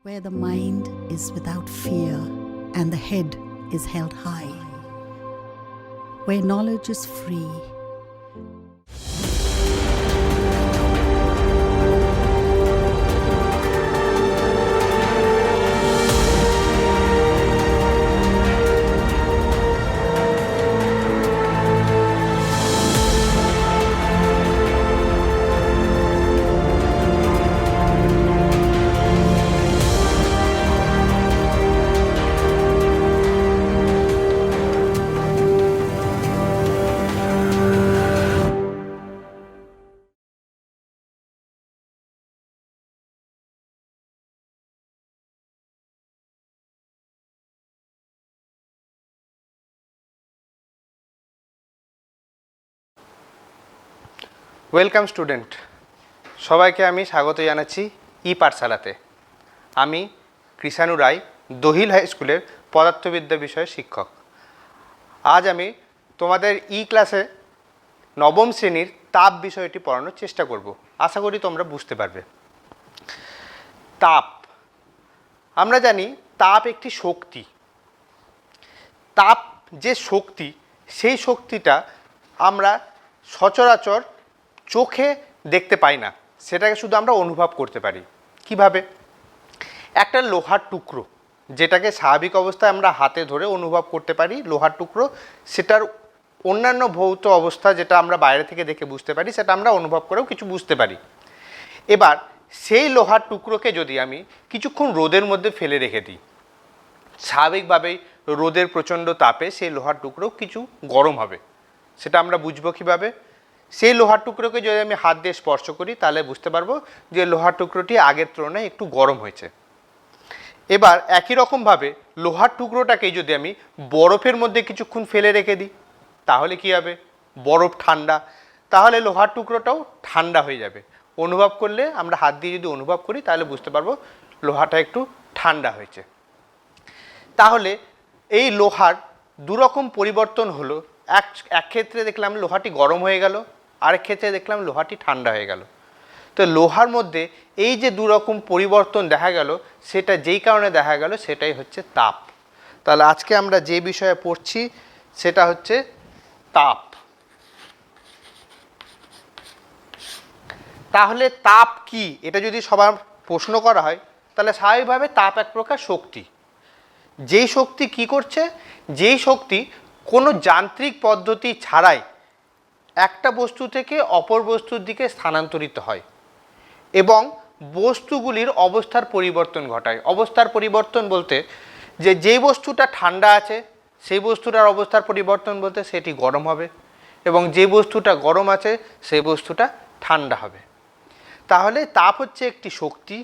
where the mind is without fear and the head is held high, where knowledge is free. Welcome student, সবাইকে আমি স্বাগত জানাচ্ছি পাঠশালাতে। আমি কৃষাণু রায়, Dahil high স্কুলের পদার্থবিদ্যা বিষয়ের শিক্ষক। আজ আমি তোমাদের ক্লাসে নবম শ্রেণীর তাপ বিষয়টি পড়ানোর চেষ্টা করব। আশা করি তোমরা বুঝতে পারবে। তাপ, আমরা জানি তাপ একটি শক্তি। তাপ যে শক্তি, সেই শক্তিটা আমরা সচরাচর চোখে দেখতে পাই না, সেটাকে শুধু আমরা অনুভব করতে পারি। কিভাবে? একটা লোহার টুকরো, যেটাকে স্বাভাবিক অবস্থায় আমরা হাতে ধরে অনুভব করতে পারি, লোহার টুকরো, সেটার অন্যান্য ভৌত অবস্থা যেটা আমরা বাইরে থেকে দেখে বুঝতে পারি, সেটা আমরা অনুভব করেও কিছু বুঝতে পারি। এবার সেই লোহার টুকরোকে যদি আমি কিছুক্ষণ রোদের মধ্যে ফেলে রেখে দিই, স্বাভাবিকভাবেই রোদের প্রচণ্ড তাপে সেই লোহার টুকরো কিছু গরম হবে। সেটা আমরা বুঝবো কীভাবে? সেই লোহার টুকরোকে যদি আমি হাত দিয়ে স্পর্শ করি, তাহলে বুঝতে পারবো যে লোহার টুকরোটি আগের তুলনায় একটু গরম হয়েছে। এবার একই রকমভাবে লোহার টুকরোটাকে যদি আমি বরফের মধ্যে কিছুক্ষণ ফেলে রেখে দিই, তাহলে কি হবে? বরফ ঠান্ডা, তাহলে লোহার টুকরোটাও ঠান্ডা হয়ে যাবে। অনুভব করলে, আমরা হাত দিয়ে যদি অনুভব করি, তাহলে বুঝতে পারবো লোহাটা একটু ঠান্ডা হয়েছে। তাহলে এই লোহার দুরকম পরিবর্তন হলো। এক ক্ষেত্রে দেখলাম লোহাটি গরম হয়ে গেল, আরেক ক্ষেত্রে দেখলাম লোহাটি ঠান্ডা হয়ে গেল। তো লোহার মধ্যে এই যে দুরকম পরিবর্তন দেখা গেল, সেটা যেই কারণে দেখা গেল, সেটাই হচ্ছে তাপ। তাহলে আজকে আমরা যে বিষয়ে পড়ছি সেটা হচ্ছে তাপ। তাহলে তাপ কি, এটা যদি সবার প্রশ্ন করা হয়, তাহলে স্বাভাবিকভাবে তাপ এক প্রকার শক্তি। যেই শক্তি কি করছে? যেই শক্তি কোনো যান্ত্রিক পদ্ধতি ছাড়াই একটা বস্তু থেকে অপর বস্তুর দিকে স্থানান্তরিত হয় এবং বস্তুগুলির অবস্থার পরিবর্তন ঘটায়। অবস্থার পরিবর্তন বলতে যে যেই বস্তুটা ঠান্ডা আছে, সেই বস্তুটার অবস্থার পরিবর্তন বলতে সেটি গরম হবে, এবং যে বস্তুটা গরম আছে সেই বস্তুটা ঠান্ডা হবে। তাহলে তাপ হচ্ছে একটি শক্তি।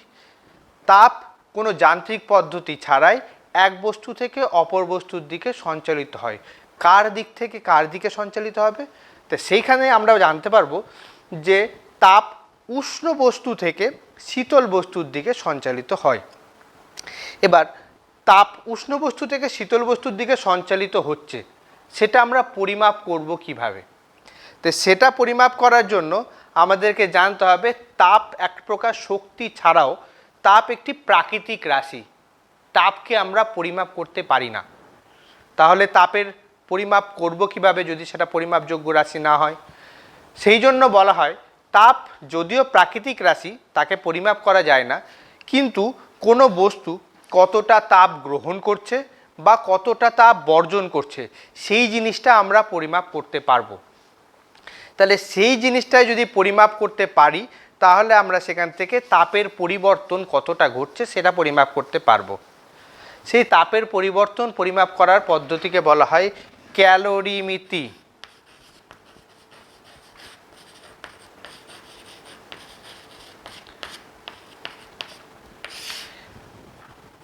তাপ কোনো যান্ত্রিক পদ্ধতি ছাড়াই এক বস্তু থেকে অপর বস্তুর দিকে সঞ্চালিত হয়। কার দিক থেকে কার দিকে সঞ্চালিত হবে? তো সেইখানে আমরা জানতে পারবো যে তাপ উষ্ণ বস্তু থেকে শীতল বস্তুর দিকে সঞ্চালিত হয়। এবার তাপ উষ্ণ বস্তু থেকে শীতল বস্তুর দিকে সঞ্চালিত হচ্ছে, সেটা আমরা পরিমাপ করব কিভাবে? তো সেটা পরিমাপ করার জন্য আমাদেরকে জানতে হবে তাপ এক প্রকার শক্তি ছাড়াও তাপ একটি প্রাকৃতিক রাশি। তাপকে আমরা পরিমাপ করতে পারি না। তাহলে তাপের পরিমাপ করব কিভাবে যদি সেটা পরিমাপযোগ্য রাশি না হয়? সেই জন্য বলা হয় তাপ যদিও প্রাকৃতিক রাশি, তাকে পরিমাপ করা যায় না, কিন্তু কোনো বস্তু কতটা তাপ গ্রহণ করছে বা কতটা তাপ বর্জন করছে, সেই জিনিসটা আমরা পরিমাপ করতে পারবো। তাহলে সেই জিনিসটাই যদি পরিমাপ করতে পারি, তাহলে আমরা সেখান থেকে তাপের পরিবর্তন কতটা ঘটছে সেটা পরিমাপ করতে পারবো। সেই তাপের পরিবর্তন পরিমাপ করার পদ্ধতিকে বলা হয় ক্যালোরিমিতি।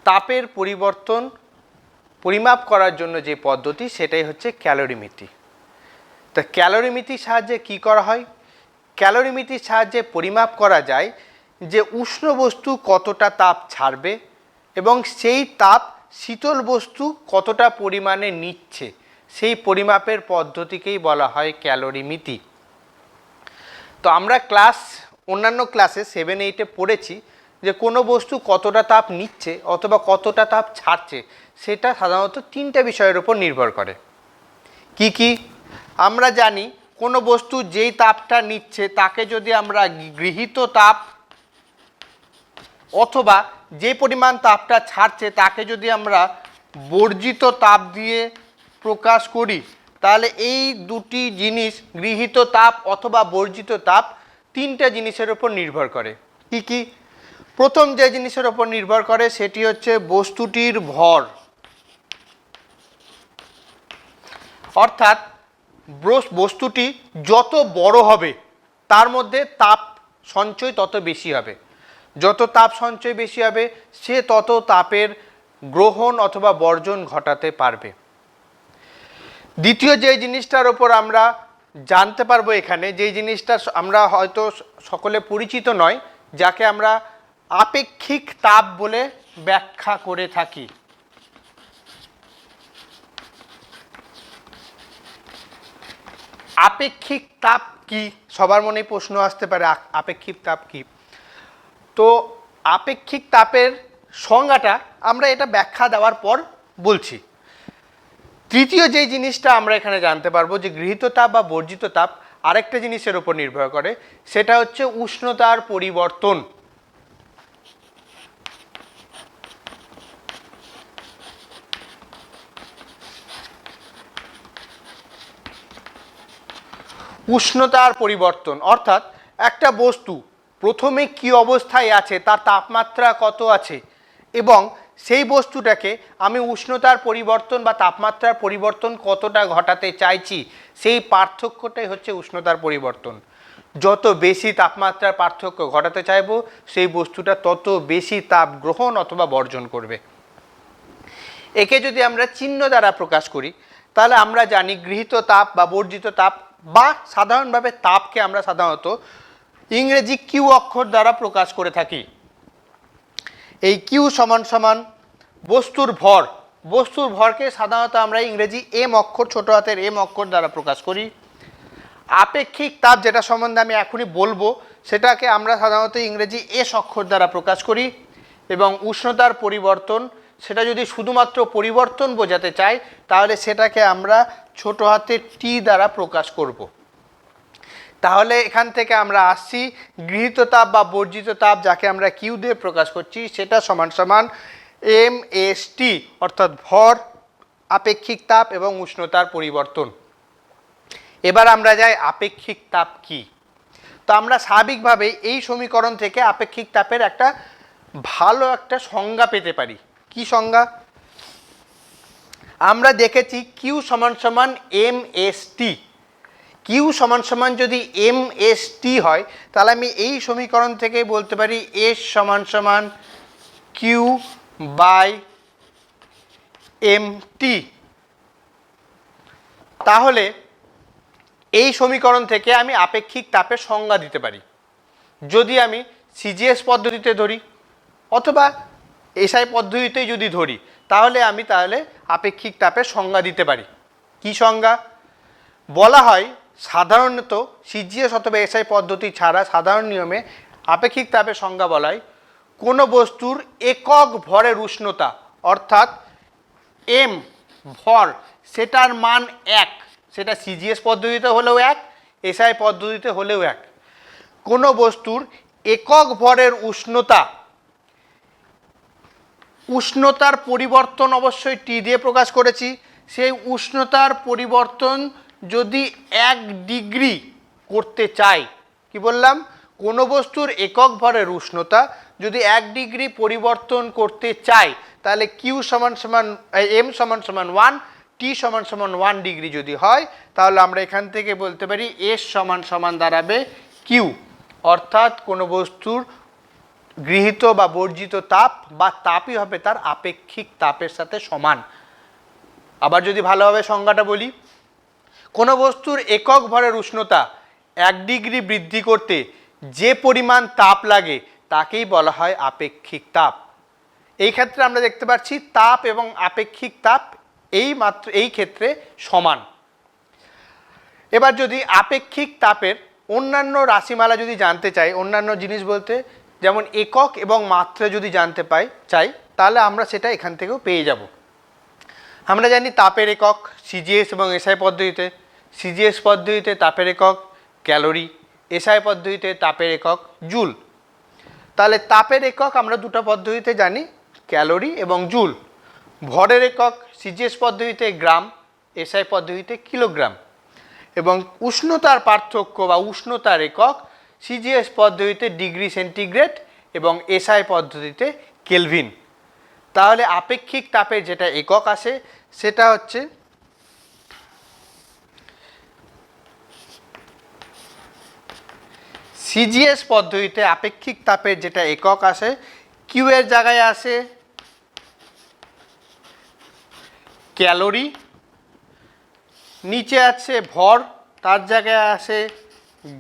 তাপের পরিবর্তন পরিমাপ করার জন্য যে পদ্ধতি, সেটাই হচ্ছে ক্যালোরিমিতি। তা ক্যালোরিমিতির সাহায্যে কি করা হয়? ক্যালোরিমিতির সাহায্যে পরিমাপ করা যায় যে উষ্ণ বস্তু কতটা তাপ ছাড়বে এবং সেই তাপ শীতল বস্তু কতটা পরিমাণে নিচ্ছে, সেই পরিমাপের পদ্ধতিকেই বলা হয় ক্যালোরিমিতি। তো আমরা অন্যান্য ক্লাসে 7-8 পড়েছি যে কোনো বস্তু কতটা তাপ নিচ্ছে অথবা কতটা তাপ ছাড়ছে, সেটা সাধারণত তিনটা বিষয়ের উপর নির্ভর করে। কি কি? আমরা জানি কোনো বস্তু যেই তাপটা নিচ্ছে তাকে যদি আমরা গৃহীত তাপ অথবা যে পরিমাণ তাপটা ছাড়ছে তাকে যদি আমরা বর্জিত তাপ দিয়ে প্রকাশ করি, তাহলে এই দুটি জিনিস গৃহীত তাপ অথবা বর্জিত তাপ তিনটা জিনিসের উপর নির্ভর করে। কি কি? প্রথম যে জিনিসের উপর নির্ভর করে সেটি হচ্ছে বস্তুটির ভর, অর্থাৎ বস্তুটি যত বড় হবে তার মধ্যে তাপ সঞ্চয় তত বেশি হবে, যত তাপ সঞ্চয় বেশি হবে সে তত তাপের গ্রহণ অথবা বর্জন ঘটাতে পারবে। দ্বিতীয় যে জিনিসটার ওপর আমরা জানতে পারবো এখানে, যেই জিনিসটা আমরা হয়তো সকলে পরিচিত নয়, যাকে আমরা আপেক্ষিক তাপ বলে ব্যাখ্যা করে থাকি। আপেক্ষিক তাপ কি? সবার মনে প্রশ্ন আসতে পারে আপেক্ষিক তাপ কি। তো আপেক্ষিক তাপের সংজ্ঞাটা আমরা এটা ব্যাখ্যা দেওয়ার পর বলছি। তৃতীয় যে জিনিসটা আমরা এখানে জানতে পারবো যে গৃহীত তাপ বা বর্জিত তাপ আরেকটা জিনিসের উপর নির্ভর করে, সেটা হচ্ছে উষ্ণতার পরিবর্তন। উষ্ণতার পরিবর্তন অর্থাৎ একটা বস্তু প্রথমে কি অবস্থায় আছে, তার তাপমাত্রা কত আছে, এবং সেই বস্তুটাকে আমি উষ্ণতার পরিবর্তন বা তাপমাত্রার পরিবর্তন কতটা ঘটাতে চাইছি, সেই পার্থক্যটাই হচ্ছে উষ্ণতার পরিবর্তন। যত বেশি তাপমাত্রার পার্থক্য ঘটাতে চাইব সেই বস্তুটা তত বেশি তাপ গ্রহণ অথবা বর্জন করবে। একে যদি আমরা চিহ্ন দ্বারা প্রকাশ করি তাহলে আমরা জানি গৃহীত তাপ বা বর্জিত তাপ বা সাধারণভাবে তাপকে আমরা সাধারণত ইংরেজি কিউ অক্ষর দ্বারা প্রকাশ করে থাকি। এই কিউ সমান সমান বস্তুর ভর, বস্তুর ভরকে সাধারণত আমরা ইংরেজি এম অক্ষর, ছোট হাতের এম অক্ষর দ্বারা প্রকাশ করি। আপেক্ষিক তাপ, যেটা সম্বন্ধে আমি এখনই বলবো, সেটাকে আমরা সাধারণত ইংরেজি এস অক্ষর দ্বারা প্রকাশ করি। এবং উষ্ণতার পরিবর্তন, সেটা যদি শুধুমাত্র পরিবর্তন বোঝাতে চাই তাহলে সেটাকে আমরা ছোট হাতের টি দ্বারা প্রকাশ করব। তাহলে এখান থেকে আমরা আসছি গৃহীত তাপ বা বর্জিত তাপ, যাকে আমরা কিউ দিয়ে প্রকাশ করছি, সেটা সমান সমান এম এস টি, অর্থাৎ ভর, আপেক্ষিক তাপ এবং উষ্ণতার পরিবর্তন। এবার আমরা যাই আপেক্ষিক তাপ কি। তো আমরা স্বাভাবিকভাবে এই সমীকরণ থেকে আপেক্ষিক তাপের একটা ভালো একটা সংজ্ঞা পেতে পারি। কি সংজ্ঞা? আমরা দেখেছি কিউ সমান সমান এম এস টি। কিউ সমান সমান যদি এম এস টি হয় তাহলে আমি এই সমীকরণ থেকে বলতে পারি এস সমান সমান কিউ বাই এম টি। তাহলে এই সমীকরণ থেকে আমি আপেক্ষিক তাপের সংজ্ঞা দিতে পারি। যদি আমি সিজিএস পদ্ধতিতে ধরি অথবা এসআই পদ্ধতিতেই যদি ধরি তাহলে আমি আপেক্ষিক তাপের সংজ্ঞা দিতে পারি। কি সংজ্ঞা? বলা হয় সাধারণত সিজিএস অথবা এসআই পদ্ধতি ছাড়া সাধারণ নিয়মে আপেক্ষিক তাপের সংজ্ঞা বলা হয় কোনো বস্তুর একক ভরের উষ্ণতা, অর্থাৎ এম ভর, সেটার মান 1, সেটা সিজিএস পদ্ধতিতে হলেও 1, এসআই পদ্ধতিতে হলেও 1। কোনো বস্তুর একক ভরের উষ্ণতা, উষ্ণতার পরিবর্তন অবশ্যই টি দিয়ে প্রকাশ করেছি, সেই উষ্ণতার পরিবর্তন যদি 1 ডিগ্রি করতে চাই, কি বললাম? কোনো বস্তুর একক ভরের উষ্ণতা যদি 1 ডিগ্রি পরিবর্তন করতে চাই তাহলে কিউ সমান সমান এম সমান সমান 1, টি সমান সমান 1 ডিগ্রি যদি হয় তাহলে আমরা এখান থেকে বলতে পারি এস সমান সমান দাঁড়াবে কিউ, অর্থাৎ কোনো বস্তুর গৃহীত বা বর্জিত তাপ বা তাপই হবে তার আপেক্ষিক তাপের সাথে সমান। আবার যদি ভালোভাবে সংজ্ঞাটা বলি, কোনো বস্তুর একক ভরের উষ্ণতা 1 ডিগ্রি বৃদ্ধি করতে যে পরিমাণ তাপ লাগে তাকেই বলা হয় আপেক্ষিক তাপ। এই ক্ষেত্রে আমরা দেখতে পাচ্ছি তাপ এবং আপেক্ষিক তাপ এই ক্ষেত্রে সমান। এবার যদি আপেক্ষিক তাপের অন্যান্য রাশিমালা যদি জানতে চাই, অন্যান্য জিনিস বলতে যেমন একক এবং মাত্রা যদি জানতে চাই তাহলে আমরা সেটা এখান থেকেও পেয়ে যাব। আমরা জানি তাপের একক সিজিএস এবং এসআই পদ্ধতিতে, সিজিএস পদ্ধতিতে তাপের একক ক্যালোরি, এসআই পদ্ধতিতে তাপের একক জুল। তাহলে তাপের একক আমরা দুটো পদ্ধতিতে জানি, ক্যালোরি এবং জুল। ভরের একক সিজিএস পদ্ধতিতে গ্রাম, এসআই পদ্ধতিতে কিলোগ্রাম। এবং উষ্ণতার পার্থক্য বা উষ্ণতার একক সিজিএস পদ্ধতিতে ডিগ্রি সেন্টিগ্রেড এবং এসআই পদ্ধতিতে কেলভিন। তাহলে আপেক্ষিক তাপের যেটা একক আসে সেটা হচ্ছে সিজিএস পদ্ধতিতে আপেক্ষিক তাপের যেটা একক আসে কিউ এর জায়গায় আসে ক্যালোরি, নিচে আছে ভর, তার জায়গায় আসে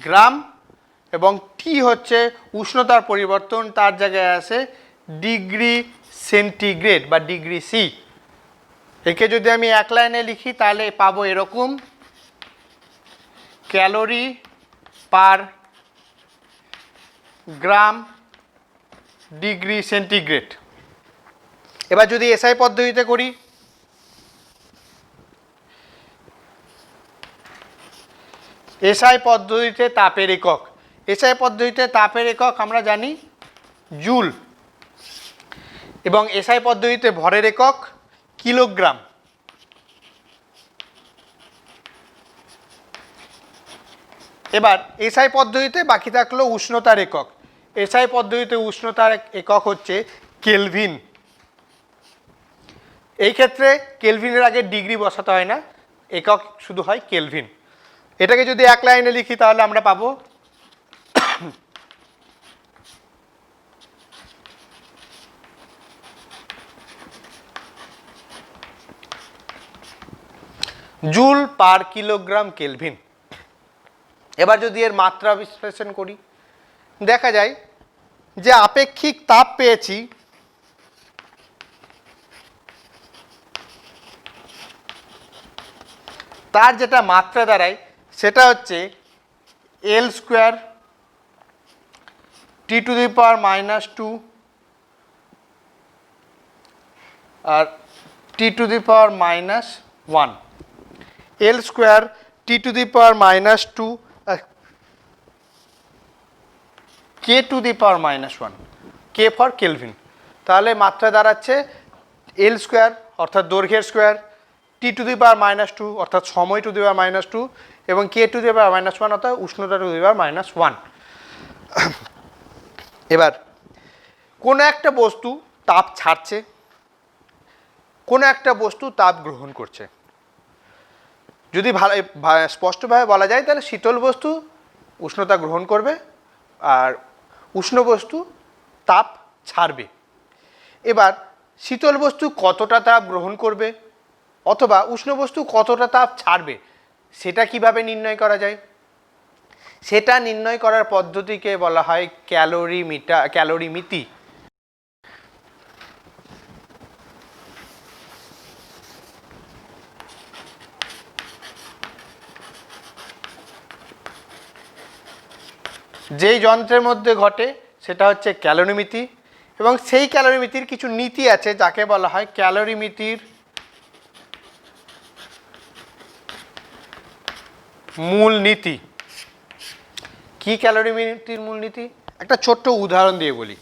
গ্রাম, এবং টি হচ্ছে উষ্ণতার পরিবর্তন, তার জায়গায় আসে ডিগ্রি সেন্টিগ্রেড বা ডিগ্রি সি। একে যদি আমি এক লাইনে লিখি তাহলে পাবো এরকম, ক্যালোরি পার গ্রাম ডিগ্রি সেন্টিগ্রেড। এবার যদি এসআই পদ্ধতিতে করি, এসআই পদ্ধতিতে তাপের একক, এসআই পদ্ধতিতে তাপের একক আমরা জানি জুল, এবং এসআই পদ্ধতিতে ভরের একক কিলোগ্রাম। এবার এসআই পদ্ধতিতে বাকি থাকলো উষ্ণতার একক। এসআই পদ্ধতিতে উষ্ণতার একক হচ্ছে কেলভিন। এই ক্ষেত্রে কেলভিনের আগে ডিগ্রি বসাতে হয় না, একক শুধু হয় কেলভিন। এটাকে যদি এক লাইনে লিখি তাহলে আমরা পাবো জুল পার কিলোগ্রাম কেলভিন। এবার যদি এর মাত্রা বিশ্লেষণ করি, দেখা যায় যে আপেক্ষিক তাপ পেয়েছি তার যেটা মাত্রা দাঁড়ায় সেটা হচ্ছে L square T to the power -2 আর T to the power -1, L square T to the power -2 আর K to the power -1, K for kelvin. তাহলে মাত্রা দাঁড়াচ্ছে এল স্কোয়ার অর্থাৎ দৈর্ঘ্যের square, T to the power -2 অর্থাৎ সময় টু দি পাওয়ার -2, এবং কে টু দি পাওয়ার -1 অর্থাৎ উষ্ণতা টু দি পাওয়ার -1। এবার কোনো একটা বস্তু তাপ ছাড়ছে, কোনো একটা বস্তু তাপ গ্রহণ করছে। যদি স্পষ্টভাবে বলা যায় তাহলে শীতল বস্তু উষ্ণতা গ্রহণ করবে আর উষ্ণ বস্তু তাপ ছাড়বে। এবার শীতল বস্তু কতটা তাপ গ্রহণ করবে অথবা উষ্ণ বস্তু কতটা তাপ ছাড়বে সেটা কিভাবে নির্ণয় করা যায়? সেটা নির্ণয় করার পদ্ধতিকে বলা হয় ক্যালোরিমিতি। যেই যন্ত্রের মধ্যে ঘটে সেটা হচ্ছে ক্যালোরিমিতি, এবং সেই ক্যালোরিমিতির কিছু নীতি আছে যাকে বলা হয় ক্যালোরিমিতির মূলনীতি। কি ক্যালোরিমিতির মূলনীতি? একটা ছোট্ট উদাহরণ দিয়ে বলি।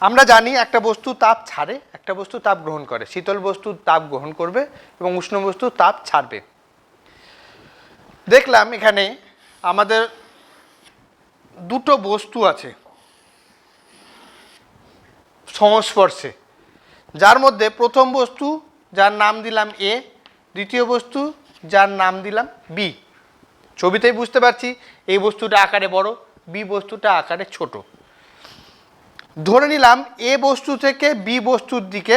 আমরা জানি একটা বস্তু তাপ ছাড়ে, একটা বস্তু তাপ গ্রহণ করে। শীতল বস্তু তাপ গ্রহণ করবে এবং উষ্ণ বস্তু তাপ ছাড়বে। দেখলাম এখানে আমাদের দুটো বস্তু আছে সংস্পর্শে, যার মধ্যে প্রথম বস্তু যার নাম দিলাম এ, দ্বিতীয় বস্তু যার নাম দিলাম বি। ছবিতেই বুঝতে পারছি এই বস্তুটা আকারে বড়, বি বস্তুটা আকারে ছোট। ধরে নিলাম এ বস্তু থেকে বি বস্তুর দিকে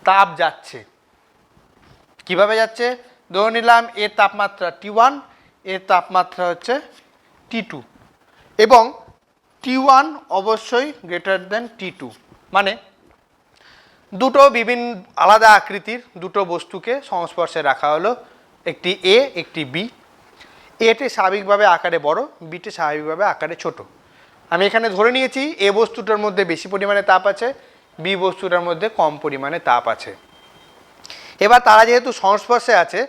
তাপ যাচ্ছে। কিভাবে যাচ্ছে? ধরে নিলাম এর তাপমাত্রা T1, এর তাপমাত্রা হচ্ছে T2, এবং T1 অবশ্যই গ্রেটার দেন T2। মানে দুটো বিভিন্ন আলাদা আকৃতির দুটো বস্তুকে সংস্পর্শে রাখা হলো, একটি এ একটি বি। এটি স্বাভাবিকভাবে আকারে বড়, বিটি স্বাভাবিকভাবে আকারে ছোট। আমি এখানে ধরে নিয়েছি এ বস্তুটার মধ্যে বেশি পরিমাণে তাপ আছে, বি বস্তুটার মধ্যে কম পরিমাণে তাপ আছে। এবার তারা যেহেতু সংস্পর্শে আছে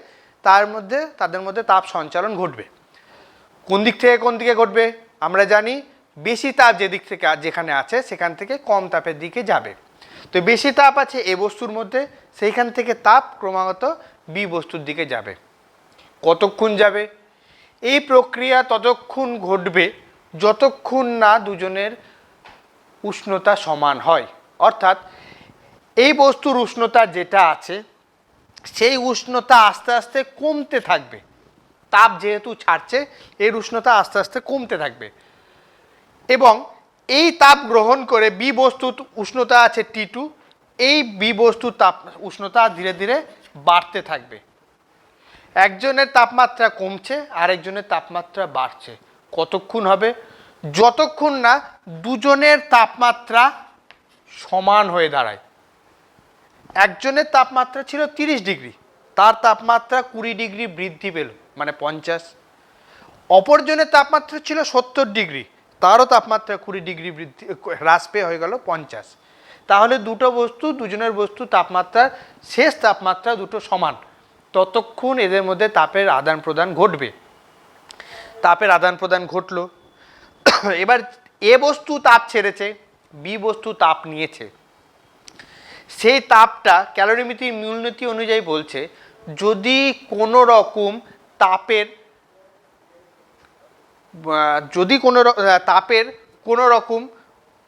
তাদের মধ্যে তাপ সঞ্চালন ঘটবে। কোন দিক থেকে কোন দিকে ঘটবে? আমরা জানি বেশি তাপ যেদিক থেকে যেখানে আছে সেখান থেকে কম তাপের দিকে যাবে। তো বেশি তাপ আছে এ বস্তুর মধ্যে, সেইখান থেকে তাপ ক্রমাগত বি বস্তুর দিকে যাবে। কতক্ষণ যাবে? এই প্রক্রিয়া ততক্ষণ ঘটবে যতক্ষণ না দুজনের উষ্ণতা সমান হয়। অর্থাৎ এই বস্তুর উষ্ণতা যেটা আছে সেই উষ্ণতা আস্তে আস্তে কমতে থাকবে। তাপ যেহেতু ছাড়ছে এর উষ্ণতা আস্তে আস্তে কমতে থাকবে এবং এই তাপ গ্রহণ করে বি বস্তুর উষ্ণতা আছে T2, এই বি বস্তুর তাপ উষ্ণতা ধীরে ধীরে বাড়তে থাকবে। একজনের তাপমাত্রা কমছে আর একজনের তাপমাত্রা বাড়ছে। কতক্ষণ হবে? যতক্ষণ না দুজনের তাপমাত্রা সমান হয়ে দাঁড়ায়। একজনের তাপমাত্রা ছিল 30 ডিগ্রি, তার তাপমাত্রা 20 ডিগ্রি বৃদ্ধি পেল, মানে 50। অপরজনের তাপমাত্রা ছিল 70 ডিগ্রি, তারও তাপমাত্রা 20 ডিগ্রি বৃদ্ধি হ্রাস পেয়ে হয়ে গেল 50। তাহলে দুজনের বস্তু তাপমাত্রার শেষ তাপমাত্রা দুটো সমান। ততক্ষণ এদের মধ্যে তাপের আদান প্রদান ঘটবে। তাপের আদান প্রদান ঘটলো। এবার এ বস্তু তাপ ছেড়েছে, বি বস্তু তাপ নিয়েছে। সেই তাপটা ক্যালোরিমিতির মূলনীতি অনুযায়ী বলছে যদি কোনো রকম তাপের কোনো রকম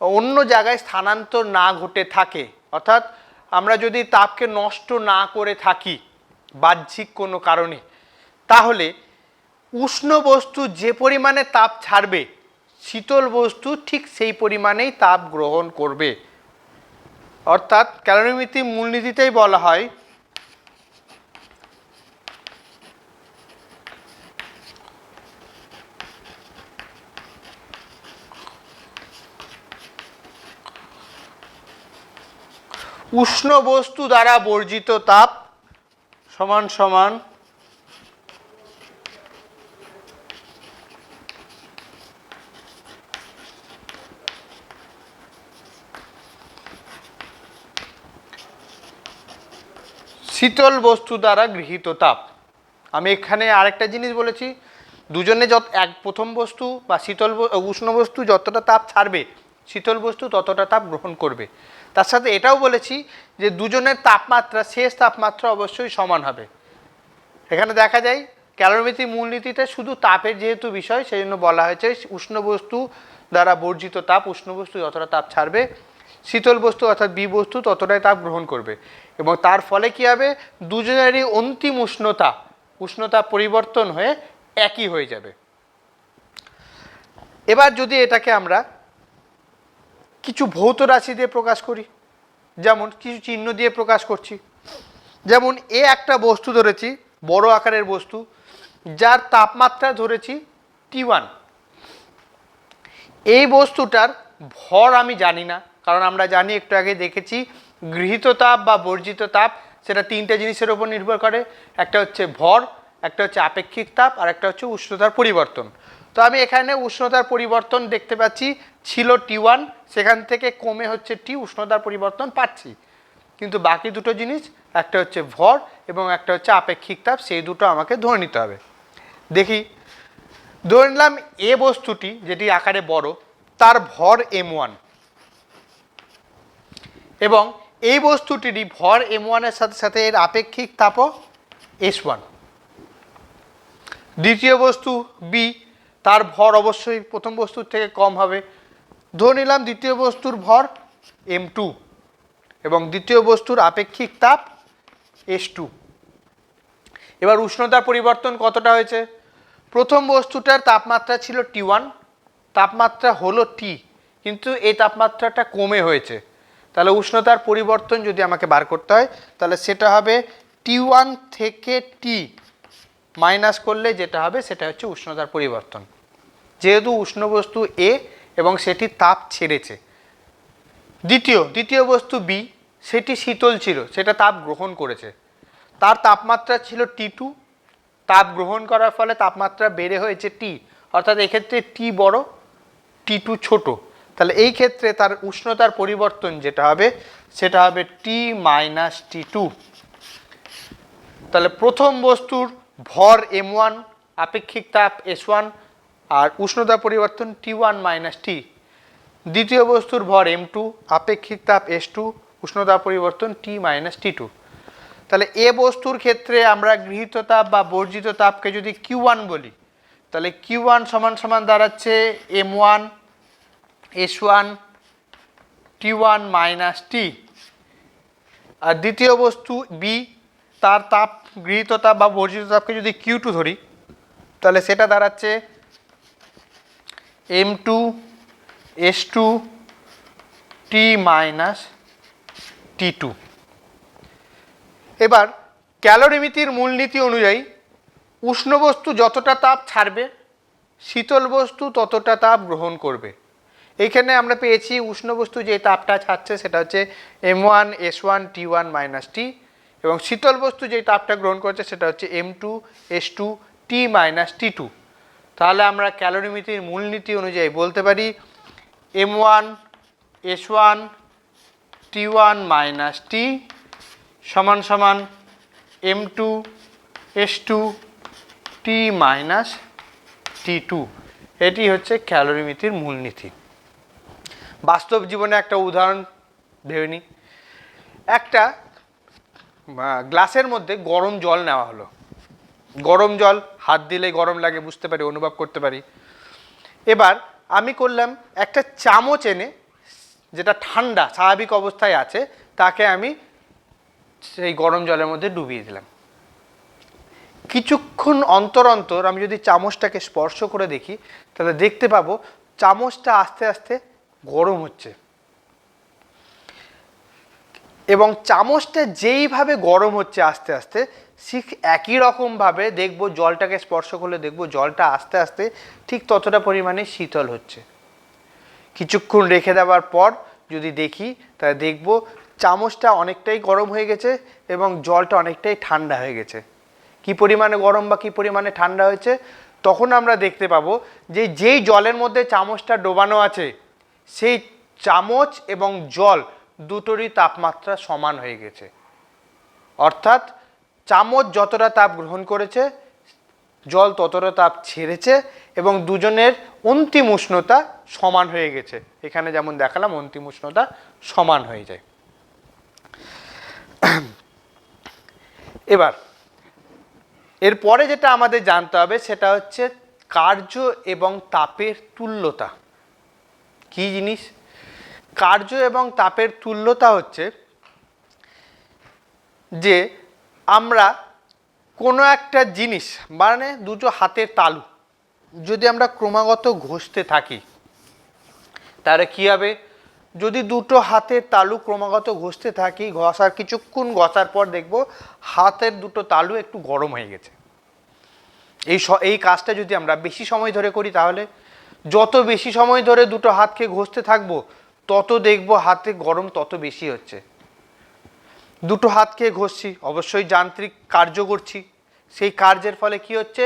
অন্য জায়গায় স্থানান্তর না ঘটে থাকে, অর্থাৎ আমরা যদি তাপকে নষ্ট না করে থাকি বাহ্যিক কোনো কারণে, তাহলে উষ্ণ বস্তু যে পরিমাণে তাপ ছাড়বে শীতল বস্তু ঠিক সেই পরিমাণেই তাপ গ্রহণ করবে। অর্থাৎ ক্যালোরিমিতির মূলনীতিতেই বলা হয় উষ্ণ বস্তু দ্বারা বর্জিত তাপ সমান সমান শীতল বস্তু দ্বারা গৃহীত তাপ। আমি এখানে আরেকটা জিনিস বলেছি, দুজনে প্রথম বস্তু বা উষ্ণ বস্তু যতটা তাপ ছাড়বে শীতল বস্তু ততটা তাপ গ্রহণ করবে। তার সাথে এটাও বলেছি যে দুজনের তাপমাত্রা শেষ তাপমাত্রা অবশ্যই সমান হবে। এখানে দেখা যায় ক্যালোরিমিতির মূলনীতিতে শুধু তাপের যেহেতু বিষয় সেই জন্য বলা হয়েছে উষ্ণ বস্তু দ্বারা বর্জিত তাপ, উষ্ণ বস্তু যতটা তাপ ছাড়বে শীতল বস্তু অর্থাৎ বি বস্তু ততটাই তাপ গ্রহণ করবে। এবং তার ফলে কী হবে? দুজনেরই অন্তিম উষ্ণতা পরিবর্তন হয়ে একই হয়ে যাবে। এবার যদি এটাকে আমরা কিছু ভৌত রাশি দিয়ে প্রকাশ করি, যেমন কিছু চিহ্ন দিয়ে প্রকাশ করছি, যেমন এ একটা বস্তু ধরেছি, বড় আকারের বস্তু, যার তাপমাত্রা ধরেছি T1। এই বস্তুটার ভর আমি জানি না, কারণ আমরা জানি একটু আগে দেখেছি গৃহীত তাপ বা বর্জিত তাপ সেটা তিনটে জিনিসের উপর নির্ভর করে। একটা হচ্ছে ভর, একটা হচ্ছে আপেক্ষিক তাপ, আর একটা হচ্ছে উষ্ণতার পরিবর্তন। তো আমি এখানে উষ্ণতার পরিবর্তন দেখতে পাচ্ছি ছিল T1, সেখান থেকে কমে হচ্ছে T, উষ্ণতার পরিবর্তন পাচ্ছি। কিন্তু বাকি দুটো জিনিস, একটা হচ্ছে ভর এবং একটা হচ্ছে আপেক্ষিক তাপ, সেই দুটো আমাকে ধরে নিতে হবে। দেখি, ধরে নিলাম এ বস্তুটি যেটি আকারে বড় তার ভর M1 এবং এই বস্তুটিরই ভর M1 এর সাথে সাথে এর আপেক্ষিক তাপও S1। দ্বিতীয় বস্তু বি, তার ভর অবশ্যই প্রথম বস্তুর থেকে কম হবে। ধরে নিলাম দ্বিতীয় বস্তুর ভর M2 এবং দ্বিতীয় বস্তুর আপেক্ষিক তাপ S2। এবার উষ্ণতার পরিবর্তন কতটা হয়েছে? প্রথম বস্তুটার তাপমাত্রা ছিল T1, তাপমাত্রা হলো T, কিন্তু এই তাপমাত্রাটা কমে হয়েছে। তাহলে উষ্ণতার পরিবর্তন যদি আমাকে বার করতে হয় তাহলে সেটা হবে T1 থেকে T মাইনাস করলে যেটা হবে সেটা হচ্ছে উষ্ণতার পরিবর্তন। যেহেতু উষ্ণ বস্তু এ এবং সেটি তাপ ছেড়েছে। দ্বিতীয় বস্তু বি, সেটি শীতল ছিল, সেটা তাপ গ্রহণ করেছে, তার তাপমাত্রা ছিল T2, তাপ গ্রহণ করার ফলে তাপমাত্রা বেড়ে হয়েছে টি, অর্থাৎ এক্ষেত্রে টি বড়, টি টু ছোট। তাহলে এই ক্ষেত্রে তার উষ্ণতার পরিবর্তন যেটা হবে সেটা হবে টি মাইনাস টি টু। তাহলে প্রথম বস্তুর ভর m1, আপেক্ষিক তাপ s1 আর উষ্ণতা পরিবর্তন T1 মাইনাস টি। দ্বিতীয় বস্তুর ভর m2, আপেক্ষিক তাপ s2, উষ্ণতা পরিবর্তন T মাইনাস টি টু। তাহলে এ বস্তুর ক্ষেত্রে আমরা গৃহীত তাপ বা বর্জিত তাপকে যদি Q1 বলি, তাহলে Q1 সমান সমান দাঁড়াচ্ছে m1 s1 T1 মাইনাস টি। আর দ্বিতীয় বস্তু বি, তার তাপ গৃহীত তাপ বা বর্জিত তাপকে যদি Q2 ধরি, তাহলে সেটা দাঁড়াচ্ছে m2 s2 T মাইনাস টি টু। এবার ক্যালোরিমিতির মূলনীতি অনুযায়ী উষ্ণ বস্তু যতটা তাপ ছাড়বে, শীতল বস্তু ততটা তাপ গ্রহণ করবে। এইখানে আমরা পেয়েছি উষ্ণ বস্তু যে তাপটা ছাড়ছে সেটা হচ্ছে m1 s1 T1 মাইনাস টি, এবং শীতল বস্তু যে তাপটা গ্রহণ করছে সেটা হচ্ছে m2 s2 T মাইনাস টি টু। তাহলে আমরা ক্যালোরিমিতির মূলনীতি অনুযায়ী বলতে পারি m1 s1 T1 মাইনাস টি সমান সমান m2 s2 T মাইনাস টি টু। এটি হচ্ছে ক্যালোরিমিতির মূলনীতি। বাস্তব জীবনে একটা উদাহরণ ভেবে নিই। একটা গ্লাসের মধ্যে গরম জল নেওয়া হলো। গরম জল হাত দিলেই গরম লাগে, বুঝতে পারি, অনুভব করতে পারি। এবার আমি করলাম একটা চামচ এনে, যেটা ঠান্ডা স্বাভাবিক অবস্থায় আছে, তাকে আমি সেই গরম জলের মধ্যে ডুবিয়ে দিলাম। কিছুক্ষণ অন্তর অন্তর আমি যদি চামচটাকে স্পর্শ করে দেখি, তাহলে দেখতে পাবো চামচটা আস্তে আস্তে গরম হচ্ছে, এবং চামচটা যেইভাবে গরম হচ্ছে আস্তে আস্তে, ঠিক একই রকমভাবে দেখব জলটাকে স্পর্শ করলে দেখব জলটা আস্তে আস্তে ঠিক ততটা পরিমাণে শীতল হচ্ছে। কিছুক্ষণ রেখে দেওয়ার পর যদি দেখি, তাহলে দেখব চামচটা অনেকটাই গরম হয়ে গেছে এবং জলটা অনেকটাই ঠান্ডা হয়ে গেছে। কি পরিমাণে গরম বা কি পরিমাণে ঠান্ডা হয়েছে, তখন আমরা দেখতে পাবো যে যেই জলের মধ্যে চামচটা ডোবানো আছে, সেই চামচ এবং জল দুটোরই তাপমাত্রা সমান হয়ে গেছে। অর্থাৎ চামচ যতটা তাপ গ্রহণ করেছে, জল ততটা তাপ ছেড়েছে, এবং দুজনের অন্তিম উষ্ণতা সমান হয়ে গেছে। এখানে যেমন দেখালাম অন্তিম উষ্ণতা সমান হয়ে যায়। এবার এরপরে যেটা আমাদের জানতে হবে সেটা হচ্ছে কার্য এবং তাপের তুল্যতা। কি জিনিস? কার্য এবং তাপের তুল্যতা হচ্ছে যে আমরা কোনো একটা জিনিস, মানে দুটো হাতের তালু যদি আমরা ক্রমাগত ঘষতে থাকি, তাহলে কী হবে? যদি দুটো হাতের তালু ক্রমাগত ঘষতে থাকি, কিছুক্ষণ ঘষার পর দেখব হাতের দুটো তালু একটু গরম হয়ে গেছে। এই কাজটা যদি আমরা বেশি সময় ধরে করি, তাহলে যত বেশি সময় ধরে দুটো হাতকে ঘষতে থাকবো, তত দেখব হাতে গরম তত বেশি হচ্ছে। দুটো হাতকে ঘষছি, অবশ্যই যান্ত্রিক কার্য করছি, সেই কার্যের ফলে কি হচ্ছে?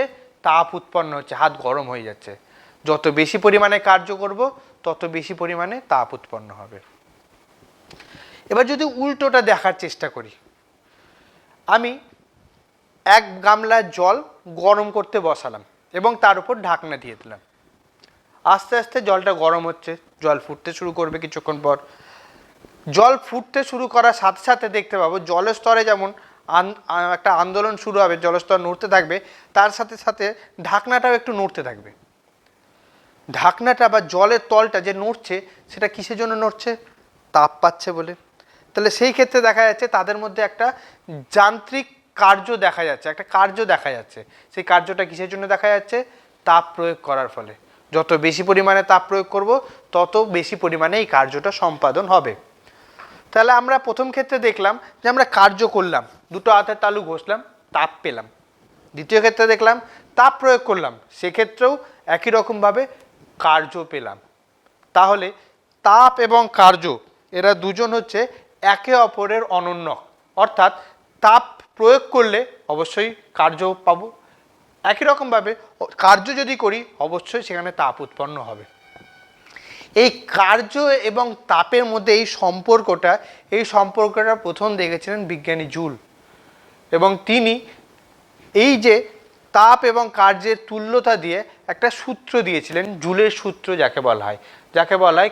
তাপ উৎপন্ন হচ্ছে, হাত গরম হয়ে যাচ্ছে। যত বেশি পরিমাণে কার্য করব, তত বেশি পরিমাণে তাপ উৎপন্ন হবে। এবার যদি উল্টোটা দেখার চেষ্টা করি, আমি এক গামলা জল গরম করতে বসালাম এবং তার উপর ঢাকনা দিয়ে দিলাম। আস্তে আস্তে জলটা গরম হচ্ছে, জল ফুটতে শুরু করবে। কিছুক্ষণ পর জল ফুটতে শুরু করার সাথে সাথে দেখতে পাবো জলের স্তরে যেমন একটা আন্দোলন শুরু হবে, জলস্তর নড়তে থাকবে, তার সাথে সাথে ঢাকনাটাও একটু নড়তে থাকবে। ঢাকনাটা বা জলের তলটা যে নড়ছে, সেটা কিসের জন্য নড়ছে? তাপ পাচ্ছে বলে। তাহলে সেই ক্ষেত্রে দেখা যাচ্ছে তাদের মধ্যে একটা যান্ত্রিক কার্য দেখা যাচ্ছে, একটা কার্য দেখা যাচ্ছে। সেই কার্যটা কিসের জন্য দেখা যাচ্ছে? তাপ প্রয়োগ করার ফলে। যত বেশি পরিমাণে তাপ প্রয়োগ করব, তত বেশি পরিমাণে এই কার্যটা সম্পাদন হবে। তাহলে আমরা প্রথম ক্ষেত্রে দেখলাম যে আমরা কার্য করলাম, দুটো হাতের তালু ঘষলাম, তাপ পেলাম। দ্বিতীয় ক্ষেত্রে দেখলাম তাপ প্রয়োগ করলাম, সেক্ষেত্রেও একই রকমভাবে কার্য পেলাম। তাহলে তাপ এবং কার্য এরা দুজন হচ্ছে একে অপরের অনন্য। অর্থাৎ তাপ প্রয়োগ করলে অবশ্যই কার্য পাবো, একই রকমভাবে কার্য যদি করি অবশ্যই সেখানে তাপ উৎপন্ন হবে। এই কার্য এবং তাপের মধ্যে এই সম্পর্কটা প্রথম দেখেছিলেন বিজ্ঞানী জুল, এবং তিনি এই যে তাপ এবং কার্যের তুল্যতা দিয়ে একটা সূত্র দিয়েছিলেন, জুলের সূত্র যাকে বলা হয়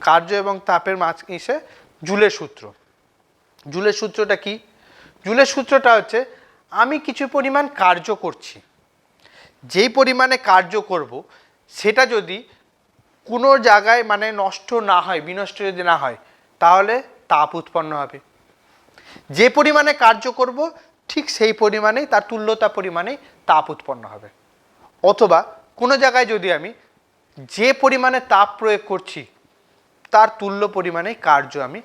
কার্য এবং তাপের মাঝে জুলের সূত্র। জুলের সূত্রটা কি? জুলের সূত্রটা হচ্ছে, আমি কিছু পরিমাণ কার্য করছি, যেই পরিমাণে কার্য করব সেটা যদি কোনো জায়গায় মানে নষ্ট না হয়, বিনষ্ট যদি না হয়, তাহলে তাপ উৎপন্ন হবে। যে পরিমাণে কার্য করব ঠিক সেই পরিমাণেই, তার তুল্যতা পরিমাণেই তাপ উৎপন্ন হবে। অথবা কোনো জায়গায় যদি আমি যে পরিমাণে তাপ প্রয়োগ করছি তার তুল্য পরিমাণে কার্য আমি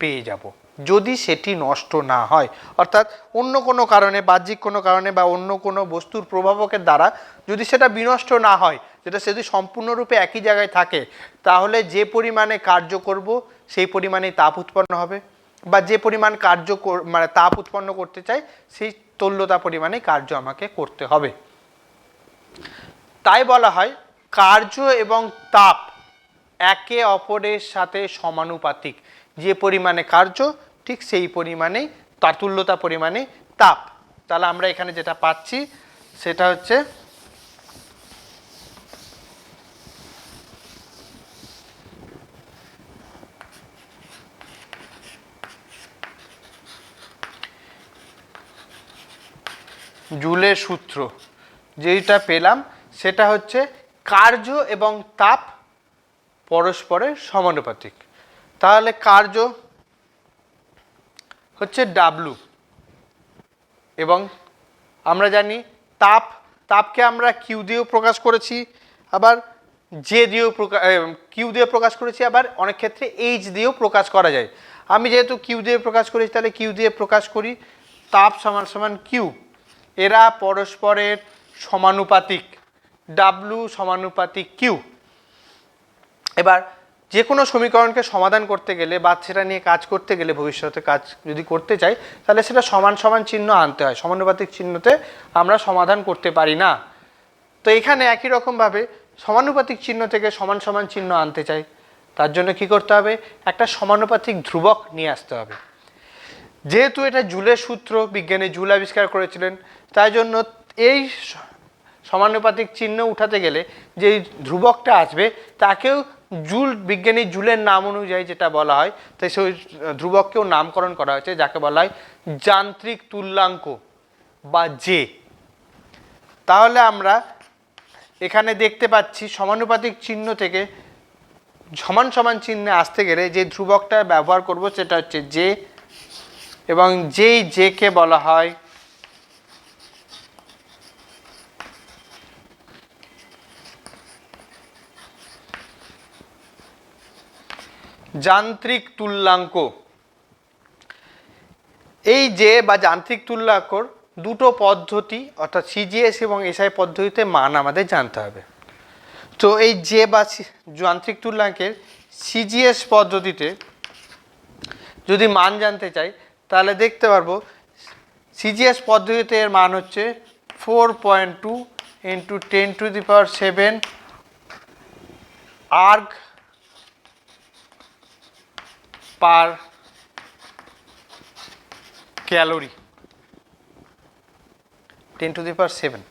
পেয়ে যাব, যদি সেটি নষ্ট না হয়। অর্থাৎ অন্য কোনো কারণে, বাহ্যিক কোনো কারণে বা অন্য কোনো বস্তুর প্রভাবকের দ্বারা যদি সেটা বিনষ্ট না হয়, যেটা যদি সম্পূর্ণরূপে একই জায়গায় থাকে, তাহলে যে পরিমাণে কার্য করব সেই পরিমাণেই তাপ উৎপন্ন হবে, বা যে পরিমাণ মানে তাপ উৎপন্ন করতে চাই সেই তুল্যতা পরিমাণে কার্য আমাকে করতে হবে। তাই বলা হয় কার্য এবং তাপ একে অপরের সাথে সমানুপাতিক। যে পরিমাণে কার্য ঠিক সেই পরিমাণেই তার তুল্যতা পরিমাণে তাপ। তাহলে আমরা এখানে যেটা পাচ্ছি সেটা হচ্ছে জুলের সূত্র। যেটা পেলাম সেটা হচ্ছে কার্য এবং তাপ পরস্পরের সমানুপাতিক। তাহলে কার্য হচ্ছে ডাব্লু, এবং আমরা জানি তাপকে আমরা কিউ দিয়েও প্রকাশ করেছি, আবার জে দিয়েও কিউ দিয়ে প্রকাশ করেছি, আবার অনেক ক্ষেত্রে এইচ দিয়েও প্রকাশ করা যায়। আমি যেহেতু কিউ দিয়ে প্রকাশ করেছি তাহলে কিউ দিয়ে প্রকাশ করি, তাপ সমান সমান কিউ। এরা পরস্পরের সমানুপাতিক, ডাব্লু সমানুপাতিক কিউ। এবার যে কোনো সমীকরণকে সমাধান করতে গেলে বা সেটা নিয়ে কাজ করতে গেলে, ভবিষ্যতে কাজ যদি করতে চাই, তাহলে সেটা সমান সমান চিহ্ন আনতে হয়। সমানুপাতিক চিহ্নতে আমরা সমাধান করতে পারি না। তো এখানে একই রকমভাবে সমানুপাতিক চিহ্ন থেকে সমান সমান চিহ্ন আনতে চাই, তার জন্য কি করতে হবে? একটা সমানুপাতিক ধ্রুবক নিয়ে আসতে হবে। যেহেতু এটা জুলের সূত্র, বিজ্ঞানী জুল আবিষ্কার করেছিলেন, তাই জন্য এই সমানুপাতিক চিহ্ন উঠাতে গেলে যে ধ্রুবকটা আসবে তাকেও বিজ্ঞানী জুলের নাম অনুযায়ী যেটা বলা হয়, তাই সেই ধ্রুবককেও নামকরণ করা হয়েছে, যাকে বলা হয় যান্ত্রিক তুল্যাঙ্ক বা জে। তাহলে আমরা এখানে দেখতে পাচ্ছি সমানুপাতিক চিহ্ন থেকে সমান সমান চিহ্নে আসতে গেলে যে ধ্রুবকটা ব্যবহার করব সেটা হচ্ছে জে, এবং যেই জে কে বলা হয় যান্ত্রিক তুল্যাঙ্ক। এই জে বা যান্ত্রিক তুল্যাঙ্কর দুটো পদ্ধতি, অর্থাৎ সিজিএস এবং এসআই পদ্ধতিতে মান আমাদের জানতে হবে। তো এই জে বা যান্ত্রিক তুল্যাঙ্কের সিজিএস পদ্ধতিতে যদি মান জানতে চাই তাহলে দেখতে পারবো সিজিএস পদ্ধতিতে এর মান হচ্ছে 4.2 × 10⁷ আর্গ পার ক্যালোরি। 10⁷,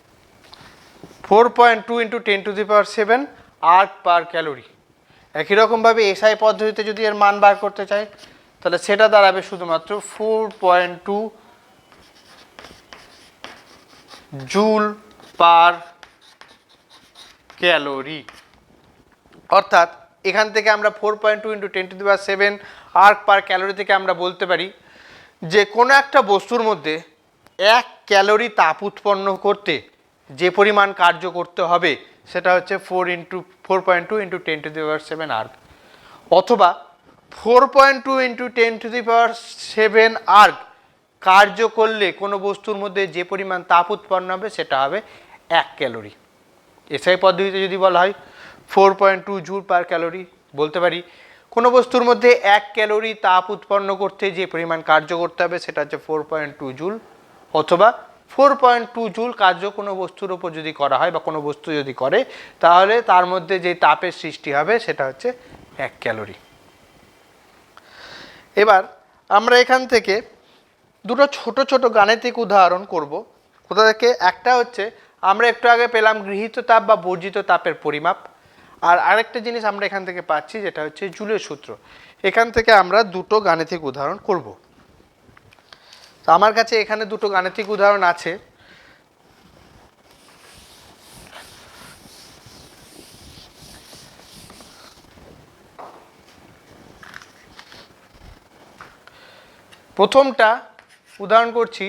4.2 × 10⁷ আর্গ পার ক্যালোরি। একই রকমভাবে এসআই পদ্ধতিতে যদি এর মান বার করতে চাই তাহলে সেটা দাঁড়াবে শুধুমাত্র 4.2 জুল পার ক্যালোরি। অর্থাৎ এখান থেকে আমরা 4.2 × 10⁷ আর্গ পার ক্যালোরি থেকে আমরা বলতে পারি যে কোনো একটা বস্তুর মধ্যে 1 ক্যালোরি তাপ উৎপন্ন করতে যে পরিমাণ কার্য করতে হবে সেটা হচ্ছে 4.2 × 10⁷ আর্গ, অথবা 4.2 × 10⁷ আর্গ কার্য করলে কোনো বস্তুর মধ্যে যে পরিমাণ তাপ উৎপন্ন হবে সেটা হবে 1 ক্যালোরি। এসআই পদ্ধতিতে যদি বলা হয় 4.2 জুল পার ক্যালোরি, বলতে পারি কোনো বস্তুর মধ্যে 1 ক্যালোরি তাপ উৎপন্ন করতে যে পরিমাণ কার্য করতে হবে সেটা হচ্ছে 4.2 জুল, অথবা 4.2 জুল কার্য কোনো বস্তুর ওপর যদি করা হয় বা কোনো বস্তু যদি করে, তাহলে তার মধ্যে যে তাপের সৃষ্টি হবে সেটা হচ্ছে 1 ক্যালোরি। এবার আমরা এখান থেকে দুটো ছোট ছোট গাণিতিক উদাহরণ করব। কোথা থেকে? একটা হচ্ছে আমরা একটু আগে পেলাম গৃহীত তাপ বা বর্জিত তাপের পরিমাপ, আর আরেকটা জিনিস আমরা এখান থেকে পাচ্ছি যেটা হচ্ছে জুলের সূত্র। এখান থেকে আমরা দুটো গাণিতিক উদাহরণ করব। তো আমার কাছে এখানে দুটো গাণিতিক উদাহরণ আছে। প্রথমটা উদাহরণ করছি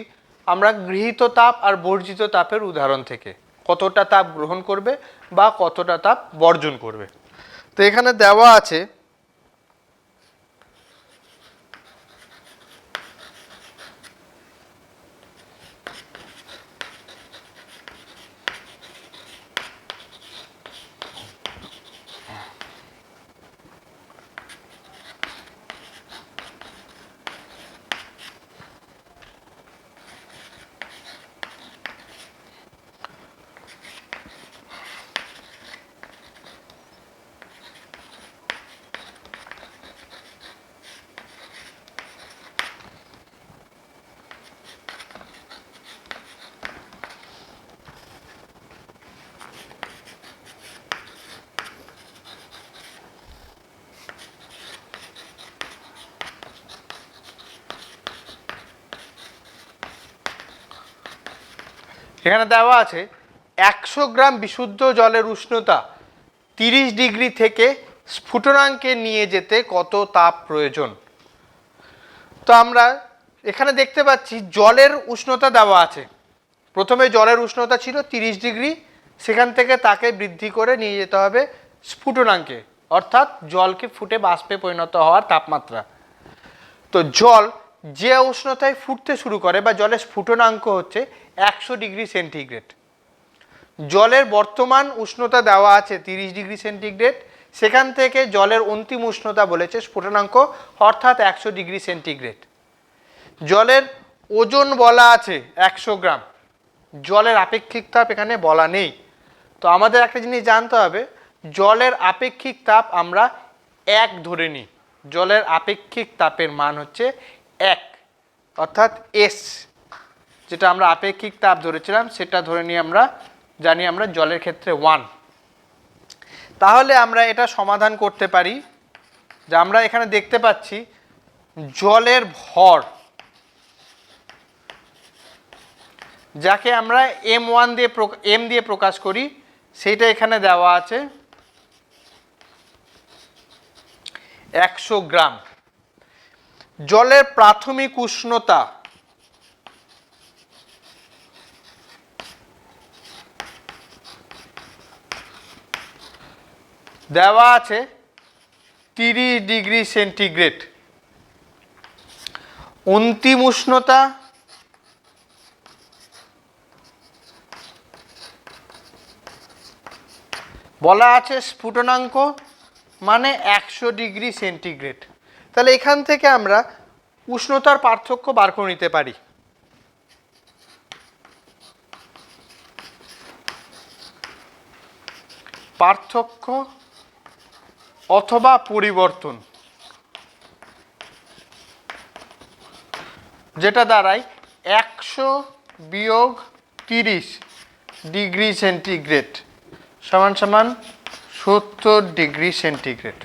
আমরা গৃহীত তাপ আর বর্জিত তাপের উদাহরণ থেকে, কতটা তাপ গ্রহণ করবে বা কতটা তাপ বর্জন করবে। তো এখানে দেওয়া আছে এখানে দেওয়া আছে 100 গ্রাম বিশুদ্ধ জলের উষ্ণতা 30 ডিগ্রি থেকে স্ফুটনাঙ্কে নিয়ে যেতে কত তাপ প্রয়োজন। তো আমরা এখানে দেখতে পাচ্ছি জলের উষ্ণতা দেওয়া আছে। প্রথমে জলের উষ্ণতা ছিল 30 ডিগ্রি, সেখান থেকে তাকে বৃদ্ধি করে নিয়ে যেতে হবে স্ফুটনাঙ্কে, অর্থাৎ জলকে ফুটে বাষ্পে পরিণত হওয়ার তাপমাত্রা। তো জল যে উষ্ণতায় ফুটতে শুরু করে বা জলের স্ফুটনাঙ্ক হচ্ছে 100 ডিগ্রি সেন্টিগ্রেড। জলের বর্তমান উষ্ণতা দেওয়া আছে 30 ডিগ্রি সেন্টিগ্রেড, সেখান থেকে জলের অন্তিম উষ্ণতা বলেছে স্ফুটনাঙ্ক অর্থাৎ 100 ডিগ্রি সেন্টিগ্রেড। জলের ওজন বলা আছে 100 গ্রাম, জলের আপেক্ষিক তাপ এখানে বলা নেই। তো আমাদের একটা জিনিস জানতে হবে, জলের আপেক্ষিক তাপ আমরা 1 ধরে নিই। জলের আপেক্ষিক তাপের মান হচ্ছে 1, অর্থাৎ এস, যেটা আমরা আপেক্ষিক তাপ ধরেছিলাম সেটা ধরে নিয়ে আমরা জানি আমরা জলের ক্ষেত্রে 1। তাহলে আমরা এটা সমাধান করতে পারি যে আমরা এখানে দেখতে পাচ্ছি জলের ভর, যাকে আমরা m1 দিয়ে m দিয়ে প্রকাশ করি, সেটা এখানে দেওয়া আছে 100 গ্রাম। জলের প্রাথমিক উষ্ণতা দেওয়া আছে 30 ডিগ্রি সেন্টিগ্রেড। অন্তিম উষ্ণতা বলা আছে স্ফুটনাঙ্ক মানে 100 ডিগ্রি সেন্টিগ্রেড। তাহলে এখান থেকে আমরা উষ্ণতার পার্থক্য বার করে নিতে পারি। পার্থক্য অথবা পরিবর্তন, যেটা দাঁড়ায় 100 বিয়োগ 30 ডিগ্রি সেন্টিগ্রেড সমান সমান 70 ডিগ্রি সেন্টিগ্রেড।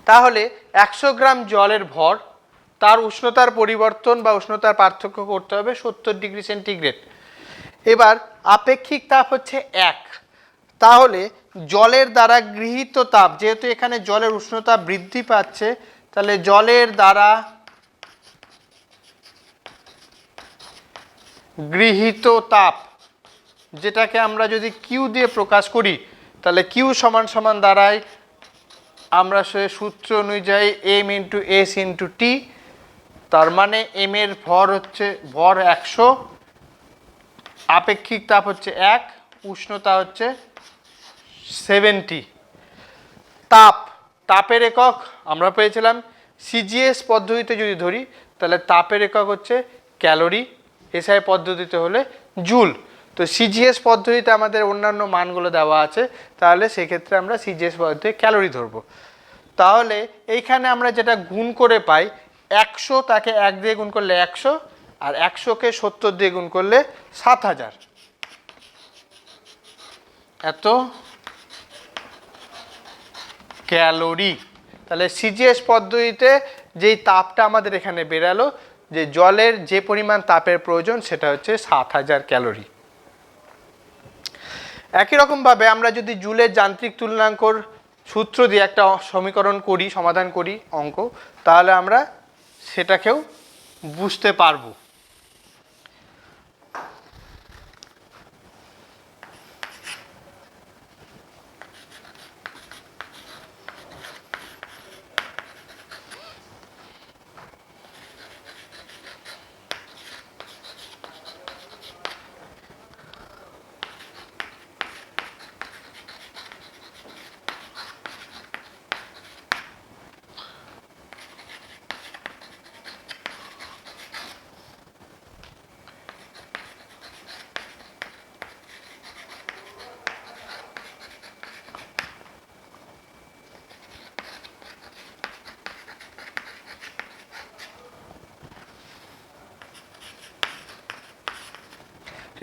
তাহলে 100 গ্রাম জলের ভর, তার উষ্ণতার পরিবর্তন বা উষ্ণতার পার্থক্য করতে হবে 70 ডিগ্রি সেন্টিগ্রেড। এবার আপেক্ষিক তাপ হচ্ছে 1, তাহলে জলের দ্বারা গৃহীত তাপ, যেহেতু এখানে জলের উষ্ণতা বৃদ্ধি পাচ্ছে, তাহলে জলের দ্বারা গৃহীত তাপ, যেটাকে আমরা যদি কিউ দিয়ে প্রকাশ করি, তাহলে কিউ সমান সমান দাঁড়ায় আমরা সে সূত্র অনুযায়ী m into S into T. তার মানে এম এর ভর হচ্ছে 100, আপেক্ষিক তাপ হচ্ছে 1, উষ্ণতা হচ্ছে 70। তাপের একক আমরা পেয়েছিলাম সিজিএস পদ্ধতিতে যদি ধরি, তাহলে তাপের একক হচ্ছে ক্যালোরি, এসআই পদ্ধতিতে হলে জুল। তো সিজিএস পদ্ধতিতে আমাদের অন্যান্য মানগুলো দেওয়া আছে, তাহলে সেক্ষেত্রে আমরা সিজিএস পদ্ধতিতে ক্যালোরি ধরবো। তাহলে এইখানে আমরা যেটা গুণ করে পাই, 100 তাকে 1 দিয়ে গুণ করলে 100, আর 100কে 70 দিয়ে গুণ করলে 7000, এত ক্যালোরি। তাহলে সিজিএস পদ্ধতিতে যেই তাপটা আমাদের এখানে বেরালো, যে জলের যে পরিমাণ তাপের প্রয়োজন সেটা হচ্ছে 7000 ক্যালোরি। একই রকমভাবে আমরা যদি জুলের যান্ত্রিক তুলনাঙ্কর সূত্র দিয়ে একটা সমীকরণ করি, সমাধান করি অঙ্ক, তাহলে আমরা সেটাকেও বুঝতে পারবো।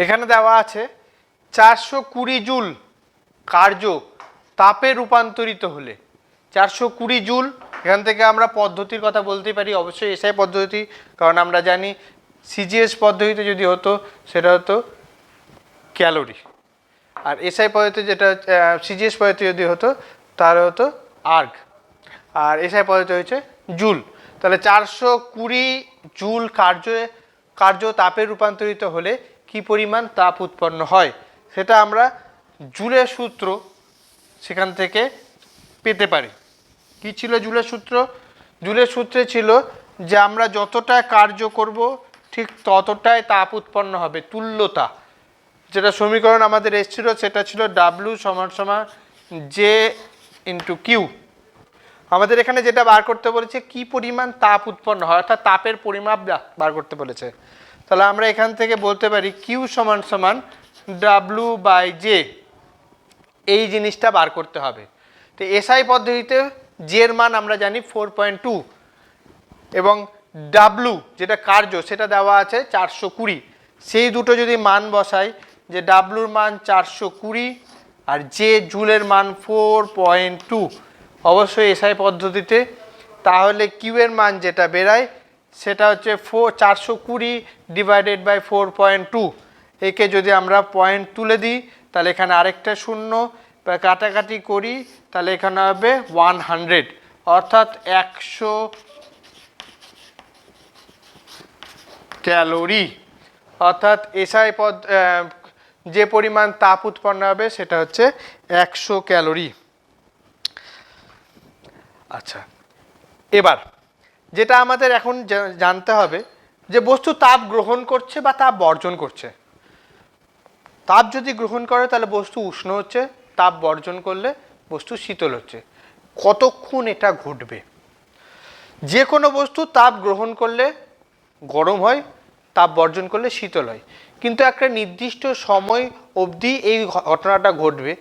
এখানে দেওয়া আছে 420 জুল কার্য তাপে রূপান্তরিত হলে, 420 জুল, এখান থেকে আমরা পদ্ধতির কথা বলতেই পারি, অবশ্যই এসআই পদ্ধতি, কারণ আমরা জানি সিজিএস পদ্ধতিতে যদি হতো সেটা হতো ক্যালোরি, আর এসআই পদ্ধতি যেটা সিজিএস পদ্ধতি যদি হতো তাহলে হতো আর্গ, আর এসআই পদ্ধতি হচ্ছে জুল। তাহলে 420 জুল কার্য তাপে রূপান্তরিত হলে কি পরিমাণ তাপ উৎপন্ন হয় সেটা আমরা জুলের সূত্র সেখান থেকে পেতে পারি। কি ছিল জুলের সূত্র? জুলের সূত্রে ছিল যে আমরা যতটা কার্য করব ঠিক ততটাই তাপ উৎপন্ন হবে, তুল্যতা। যেটা সমীকরণ আমাদের এসেছিল সেটা ছিল W = J × Q। আমাদের এখানে যেটা বার করতে বলেছে কি পরিমাণ তাপ উৎপন্ন হয়, অর্থাৎ তাপের পরিমাপ বার করতে বলেছে। তাহলে আমরা এখান থেকে বলতে পারি Q = W/J, এই জিনিসটা বার করতে হবে। তো এসআই পদ্ধতিতে জের মান আমরা জানি 4.2 এবং W যেটা কার্য সেটা দেওয়া আছে 420। সেই দুটো যদি মান বসাই, যে ডাব্লুর মান 420 আর জে জুলের মান 4.2 অবশ্যই এসআই পদ্ধতিতে, তাহলে কিউ এর মান যেটা বেরায় সেটা হচ্ছে 420 / 4.2। একে যদি আমরা পয়েন্ট তুলে দিই তাহলে এখানে আরেকটা শূন্য কাটাকাটি করি, তাহলে এখানে হবে 100, অর্থাৎ 100 ক্যালোরি। অর্থাৎ এসআই যে পরিমাণ তাপ উৎপন্ন হবে সেটা হচ্ছে 100 ক্যালোরি। আচ্ছা, এবার যেটা আমাদের এখন জানতে হবে যে বস্তু তাপ গ্রহণ করছে বা তাপ বর্জন করছে। তাপ যদি গ্রহণ করে তাহলে বস্তু উষ্ণ হচ্ছে, তাপ বর্জন করলে বস্তু শীতল হচ্ছে। কতক্ষণ এটা ঘটবে? যে কোনো বস্তু তাপ গ্রহণ করলে গরম হয়, তাপ বর্জন করলে শীতল হয়, কিন্তু একটা নির্দিষ্ট সময় অবধি এই ঘটনাটা ঘটবে।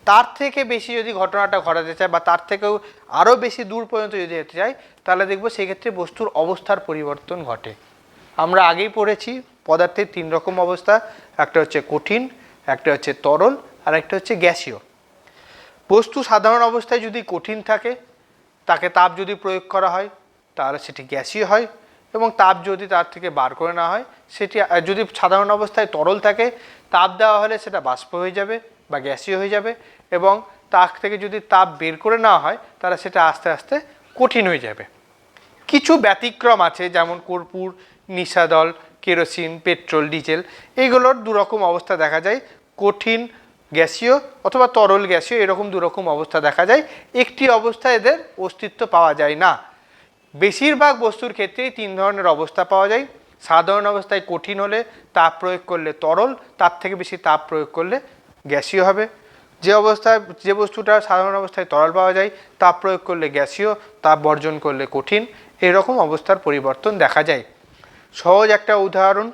তার থেকে বেশি যদি ঘটনাটা ঘটাতে চায় বা তার থেকেও আরও বেশি দূর পর্যন্ত যদি যেতে চাই, তাহলে দেখব সেক্ষেত্রে বস্তুর অবস্থার পরিবর্তন ঘটে। আমরা আগেই পড়েছি পদার্থের 3 রকম অবস্থা, একটা হচ্ছে কঠিন, একটা হচ্ছে তরল, আর একটা হচ্ছে গ্যাসীয়। বস্তু সাধারণ অবস্থায় যদি কঠিন থাকে, তাকে তাপ যদি প্রয়োগ করা হয় তাহলে সেটি গ্যাসীয় হয়, এবং তাপ যদি তার থেকে বার করে না হয় সেটি, যদি সাধারণ অবস্থায় তরল থাকে তাপ দেওয়া হলে সেটা বাষ্প হয়ে যাবে বা গ্যাসীয় হয়ে যাবে, এবং তার থেকে যদি তাপ বের করে নেওয়া হয় তাহলে সেটা আস্তে আস্তে কঠিন হয়ে যাবে। কিছু ব্যতিক্রম আছে, যেমন কর্পূর, নিশাদল, কেরোসিন, পেট্রোল, ডিজেল, এইগুলোর দুরকম অবস্থা দেখা যায়, কঠিন গ্যাসীয় অথবা তরল গ্যাসীয়, এরকম দুরকম অবস্থা দেখা যায়। একটি অবস্থায় এদের অস্তিত্ব পাওয়া যায় না। বেশিরভাগ বস্তুর ক্ষেত্রেই 3 ধরনের অবস্থা পাওয়া যায়। সাধারণ অবস্থায় কঠিন হলে তাপ প্রয়োগ করলে তরল, তার থেকে বেশি তাপ প্রয়োগ করলে গ্যাসীয় হবে। যে বস্তুটা সাধারণ অবস্থায় তরল পাওয়া যায়, তাপ প্রয়োগ করলে গ্যাসীয়, তাপ বর্জন করলে কঠিন, এরকম অবস্থার পরিবর্তন দেখা যায়। সহজ একটা উদাহরণ,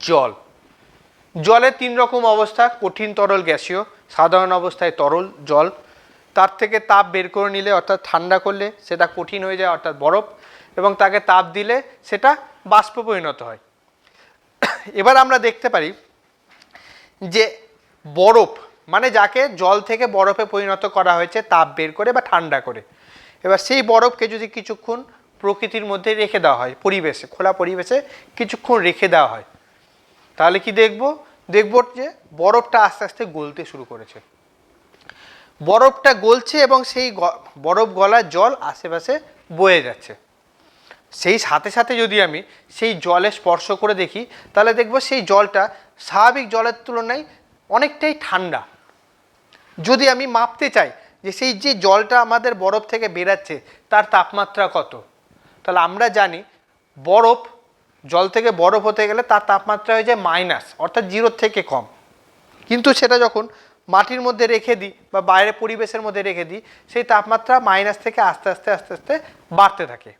জল। জলের 3 রকম অবস্থা, কঠিন, তরল, গ্যাসীয়। সাধারণ অবস্থায় তরল জল, তার থেকে তাপ বের করে নিলে অর্থাৎ ঠান্ডা করলে সেটা কঠিন হয়ে যায় অর্থাৎ বরফ, এবং তাকে তাপ দিলে সেটা বাষ্পে পরিণত হয়। এবার আমরা দেখতে পারি যে বরফ মানে যাকে জল থেকে বরফে পরিণত করা হয়েছে তাপ বের করে বা ঠান্ডা করে। এবার সেই বরফকে যদি কিছুক্ষণ প্রকৃতির মধ্যে রেখে দেওয়া হয়, পরিবেশে, খোলা পরিবেশে কিছুক্ষণ রেখে দেওয়া হয়, তাহলে কি দেখব যে বরফটা আস্তে আস্তে গলতে শুরু করেছে। বরফটা গলছে এবং সেই বরফ গলার জল আশেপাশে বয়ে যাচ্ছে। সেই সাথে সাথে যদি আমি সেই জলে স্পর্শ করে দেখি তাহলে দেখব সেই জলটা স্বাভাবিক জলের তুলনায় অনেকটাই ঠান্ডা। যদি আমি মাপতে চাই যে সেই যে জলটা আমাদের বরফ থেকে বেরাচ্ছে তার তাপমাত্রা কত, তাহলে আমরা জানি বরফ, জল থেকে বরফ হতে গেলে তার তাপমাত্রা হয়ে যায় মাইনাস, অর্থাৎ 0 থেকে কম। কিন্তু সেটা যখন মাটির মধ্যে রেখে দিই বা বাইরে পরিবেশের মধ্যে রেখে দিই, সেই তাপমাত্রা মাইনাস থেকে আস্তে আস্তে আস্তে আস্তে বাড়তে থাকে।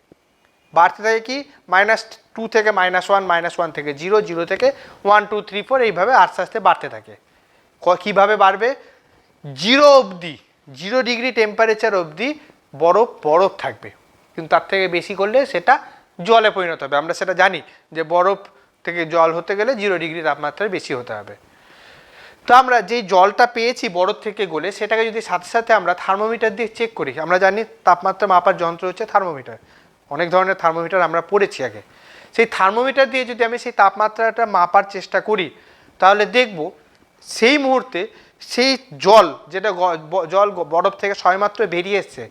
কি -2 থেকে -1, -1 থেকে 0, 0 থেকে 1, 2, 3, 4 এইভাবে আস্তে আস্তে বাড়তে থাকে। কীভাবে বাড়বে? 0 অবধি, 0 ডিগ্রি টেম্পারেচার অবধি বরফ থাকবে, কিন্তু তার থেকে বেশি করলে সেটা জলে পরিণত হবে। আমরা সেটা জানি যে বরফ থেকে জল হতে গেলে 0 ডিগ্রি তাপমাত্রায় বেশি হতে হবে। তো আমরা যেই জলটা পেয়েছি বরফ থেকে গলে, সেটাকে যদি সাথে সাথে আমরা থার্মোমিটার দিয়ে চেক করি, আমরা জানি তাপমাত্রা মাপার যন্ত্র হচ্ছে থার্মোমিটার, অনেক ধরনের থার্মোমিটার আমরা পড়েছি আগে। সেই থার্মোমিটার দিয়ে যদি আমি সেই তাপমাত্রাটা মাপার চেষ্টা করি, তাহলে দেখব সেই মুহূর্তে সেই জল যেটা জল বরফ থেকে সবেমাত্র বেরিয়ে এসছে,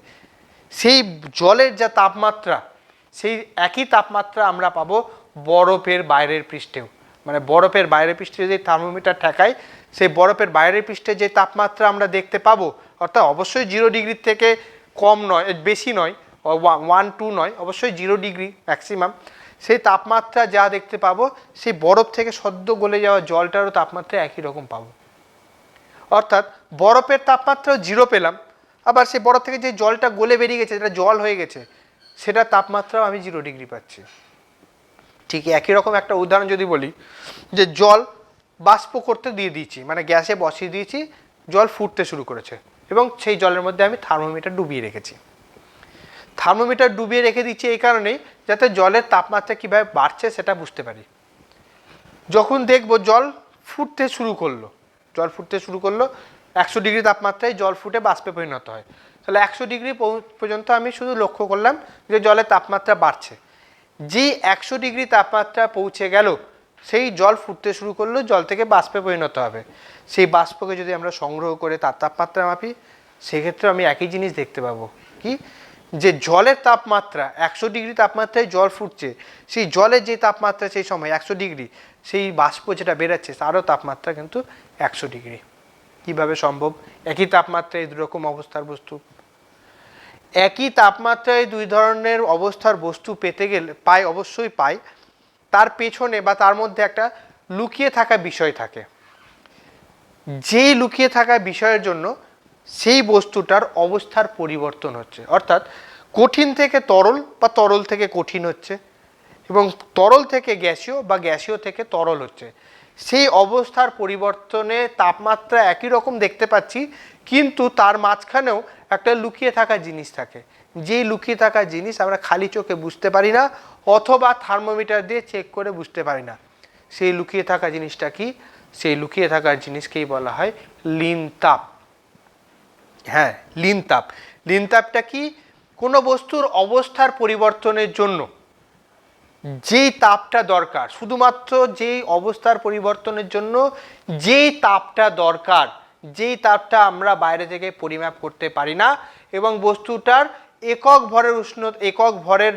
সেই জলের যা তাপমাত্রা, সেই একই তাপমাত্রা আমরা পাবো বরফের বাইরের পৃষ্ঠেও। মানে বরফের বাইরের পৃষ্ঠে যদি থার্মোমিটার ঠেকাই, সেই বরফের বাইরের পৃষ্ঠে যে তাপমাত্রা আমরা দেখতে পাবো, অর্থাৎ অবশ্যই 0 ডিগ্রির থেকে কম নয়, বেশি নয়, 1, 2 নয়, অবশ্যই 0 ডিগ্রি ম্যাক্সিমাম, সেই তাপমাত্রা যা দেখতে পাবো সেই বরফ থেকে সদ্য গলে যাওয়া জলটারও তাপমাত্রা একই রকম পাবো। অর্থাৎ বরফের তাপমাত্রাও 0 পেলাম, আবার সেই বরফ থেকে যে জলটা গলে বেরিয়ে গেছে, যেটা জল হয়ে গেছে, সেটার তাপমাত্রাও আমি 0 ডিগ্রি পাচ্ছি। ঠিক একই রকম একটা উদাহরণ যদি বলি, যে জল বাষ্প করতে দিয়ে দিয়েছি, মানে গ্যাসে বসিয়ে দিয়েছি, জল ফুটতে শুরু করেছে এবং সেই জলের মধ্যে আমি থার্মোমিটার ডুবিয়ে রেখেছি। থার্মোমিটার ডুবিয়ে রেখে দিচ্ছি এই কারণেই যাতে জলের তাপমাত্রা কীভাবে বাড়ছে সেটা বুঝতে পারি। যখন দেখব জল ফুটতে শুরু করলো, 100 ডিগ্রি তাপমাত্রায় জল ফুটে বাষ্পে পরিণত হয়, তাহলে 100 ডিগ্রি পর্যন্ত আমি শুধু লক্ষ্য করলাম যে জলের তাপমাত্রা বাড়ছে। যেই 100 ডিগ্রি তাপমাত্রা পৌঁছে গেল, সেই জল ফুটতে শুরু করলো, জল থেকে বাষ্পে পরিণত হবে। সেই বাষ্পকে যদি আমরা সংগ্রহ করে তার তাপমাত্রা মাপি, সেক্ষেত্রে আমি একই জিনিস দেখতে পাবো, কি যে জলের তাপমাত্রা 100 ডিগ্রি তাপমাত্রায় জল ফুটছে, সেই জলের যে তাপমাত্রা সেই সময় 100 ডিগ্রি, সেই বাষ্প যেটা বেরোচ্ছে তারও তাপমাত্রা কিন্তু 100 ডিগ্রি। কীভাবে সম্ভব? একই তাপমাত্রায় এই দুরকম অবস্থার বস্তু, একই তাপমাত্রায় দুই ধরনের অবস্থার বস্তু পেতে গেলে অবশ্যই পাই, তার পেছনে বা তার মধ্যে একটা লুকিয়ে থাকা বিষয় থাকে। যেই লুকিয়ে থাকা বিষয়ের জন্য সেই বস্তুটার অবস্থার পরিবর্তন হচ্ছে, অর্থাৎ কঠিন থেকে তরল বা তরল থেকে কঠিন হচ্ছে, এবং তরল থেকে গ্যাসীয় বা গ্যাসীয় থেকে তরল হচ্ছে। সেই অবস্থার পরিবর্তনে তাপমাত্রা একই রকম দেখতে পাচ্ছি, কিন্তু তার মাঝখানেও একটা লুকিয়ে থাকা জিনিস থাকে। যেই লুকিয়ে থাকা জিনিস আমরা খালি চোখে বুঝতে পারি না, অথবা থার্মোমিটার দিয়ে চেক করে বুঝতে পারি না। সেই লুকিয়ে থাকা জিনিসটা কি? সেই লুকিয়ে থাকার জিনিসকেই বলা হয় লীন তাপ। হ্যাঁ, লীন তাপ। লীন তাপটা কি? কোনো বস্তুর অবস্থার পরিবর্তনের জন্য যেই তাপটা দরকার, শুধুমাত্র যেই অবস্থার পরিবর্তনের জন্য যেই তাপটা দরকার, যেই তাপটা আমরা বাইরে থেকে পরিমাপ করতে পারি না, এবং বস্তুটার একক ভরের